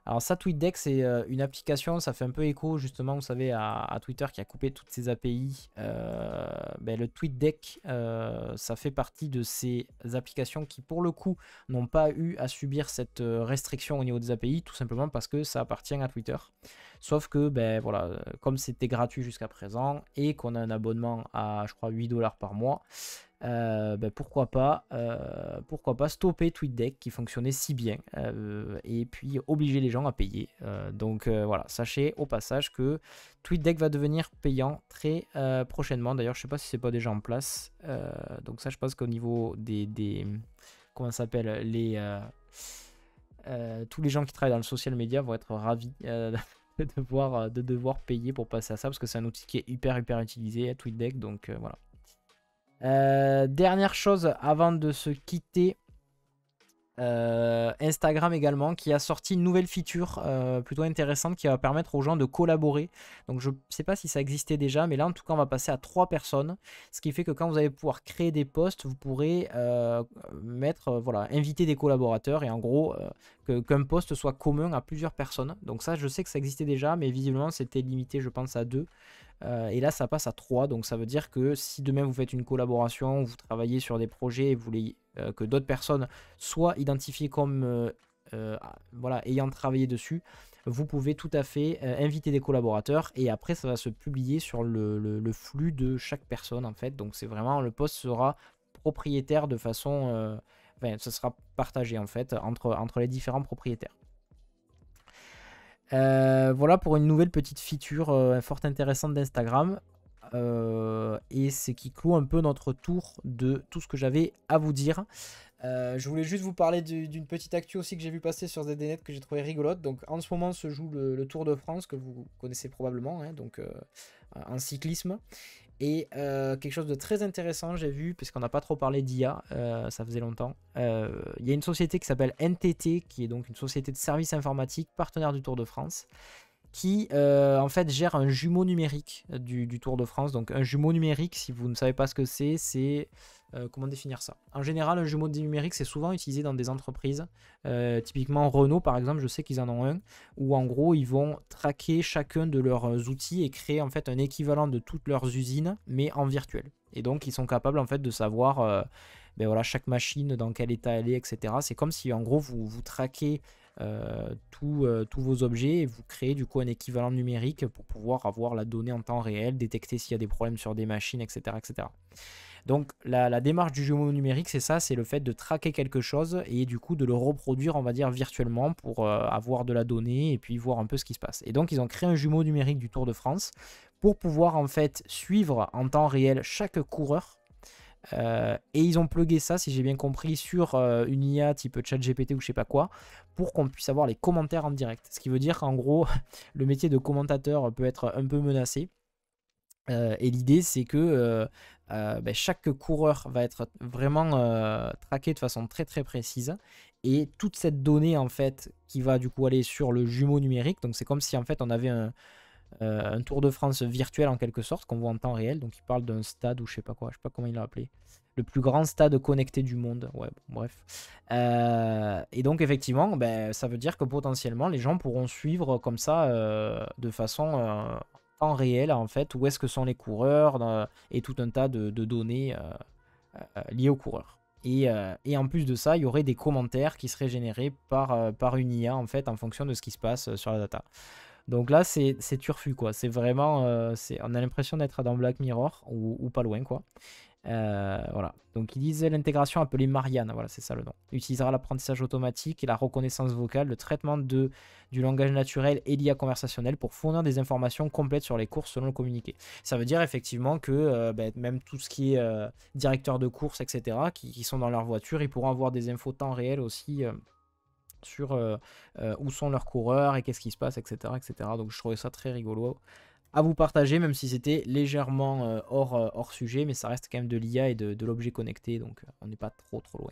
Alors ça, TweetDeck, c'est une application, ça fait un peu écho justement, vous savez, à Twitter qui a coupé toutes ses API. Le TweetDeck, ça fait partie de ces applications qui pour le coup n'ont pas eu à subir cette restriction au niveau des API, tout simplement parce que ça appartient à Twitter. Sauf que, voilà, comme c'était gratuit jusqu'à présent et qu'on a un abonnement à, je crois, 8 $ par mois, pourquoi pas stopper TweetDeck qui fonctionnait si bien, et puis obliger les gens à payer. Donc voilà, sachez au passage que TweetDeck va devenir payant très prochainement. D'ailleurs, je sais pas si c'est pas déjà en place. Donc ça, je pense qu'au niveau des comment ça s'appelle, tous les gens qui travaillent dans le social media vont être ravis de devoir payer pour passer à ça, parce que c'est un outil qui est hyper utilisé, TweetDeck. Donc voilà. Dernière chose avant de se quitter, Instagram également qui a sorti une nouvelle feature plutôt intéressante qui va permettre aux gens de collaborer. Donc je sais pas si ça existait déjà, mais là en tout cas on va passer à 3 personnes, ce qui fait que quand vous allez pouvoir créer des posts, vous pourrez inviter des collaborateurs, et en gros qu'un post soit commun à plusieurs personnes. Donc ça, je sais que ça existait déjà, mais visiblement c'était limité, je pense, à 2. Et là ça passe à 3, donc ça veut dire que si demain vous faites une collaboration, vous travaillez sur des projets et vous voulez que d'autres personnes soient identifiées comme voilà, ayant travaillé dessus, vous pouvez tout à fait inviter des collaborateurs et après ça va se publier sur le flux de chaque personne en fait. Donc c'est vraiment, le post sera propriétaire de façon, enfin, ça sera partagé en fait entre les différents propriétaires. Voilà pour une nouvelle petite feature fort intéressante d'Instagram. Et c'est qui clôt un peu notre tour de tout ce que j'avais à vous dire. Je voulais juste vous parler d'une petite actu aussi que j'ai vu passer sur ZDNet que j'ai trouvé rigolote. Donc en ce moment se joue le Tour de France que vous connaissez probablement, hein, donc en cyclisme. Et quelque chose de très intéressant, j'ai vu, parce qu'on n'a pas trop parlé d'IA, ça faisait longtemps. Il y a une société qui s'appelle NTT, qui est donc une société de services informatiques partenaire du Tour de France, qui en fait gère un jumeau numérique du Tour de France. Donc un jumeau numérique, si vous ne savez pas ce que c'est comment définir ça? En général, un jumeau numérique, c'est souvent utilisé dans des entreprises. Typiquement Renault, par exemple, je sais qu'ils en ont un, où en gros, ils vont traquer chacun de leurs outils et créer en fait un équivalent de toutes leurs usines, mais en virtuel. Et donc, ils sont capables en fait de savoir ben voilà, chaque machine, dans quel état elle est, etc. C'est comme si en gros, vous traquez tous vos objets et vous créez du coup un équivalent numérique pour pouvoir avoir la donnée en temps réel, détecter s'il y a des problèmes sur des machines, etc. etc. Donc la démarche du jumeau numérique, c'est ça, c'est le fait de traquer quelque chose et du coup de le reproduire, on va dire, virtuellement pour avoir de la donnée et puis voir un peu ce qui se passe. Et donc ils ont créé un jumeau numérique du Tour de France pour pouvoir en fait suivre en temps réel chaque coureur. Et ils ont plugué ça, si j'ai bien compris, sur une IA type ChatGPT ou je sais pas quoi, pour qu'on puisse avoir les commentaires en direct. Ce qui veut dire qu'en gros, le métier de commentateur peut être un peu menacé. Et l'idée, c'est que ben, chaque coureur va être vraiment traqué de façon très très précise. Et toute cette donnée, en fait, qui va du coup aller sur le jumeau numérique, donc c'est comme si en fait on avait un Tour de France virtuel en quelque sorte, qu'on voit en temps réel. Donc il parle d'un stade ou je sais pas quoi, je sais pas comment il l'a appelé. Le plus grand stade connecté du monde. Ouais, bon, bref. Et donc effectivement, ben, ça veut dire que potentiellement les gens pourront suivre comme ça de façon temps réel en fait où est-ce que sont les coureurs et tout un tas de données liées aux coureurs. Et en plus de ça, il y aurait des commentaires qui seraient générés par une IA en fait en fonction de ce qui se passe sur la data. Donc là, c'est turfu, quoi. C'est vraiment... on a l'impression d'être dans Black Mirror, ou pas loin, quoi. Voilà. Donc ils disent l'intégration appelée Marianne, voilà, c'est ça le nom. Utilisera l'apprentissage automatique et la reconnaissance vocale, le traitement du langage naturel et l'IA conversationnelle pour fournir des informations complètes sur les courses selon le communiqué. Ça veut dire effectivement que même tout ce qui est directeur de course, etc., qui sont dans leur voiture, ils pourront avoir des infos temps réel aussi sur où sont leurs coureurs et qu'est-ce qui se passe, etc., etc. Donc je trouvais ça très rigolo à vous partager, même si c'était légèrement hors sujet, mais ça reste quand même de l'IA et de l'objet connecté, donc on n'est pas trop loin.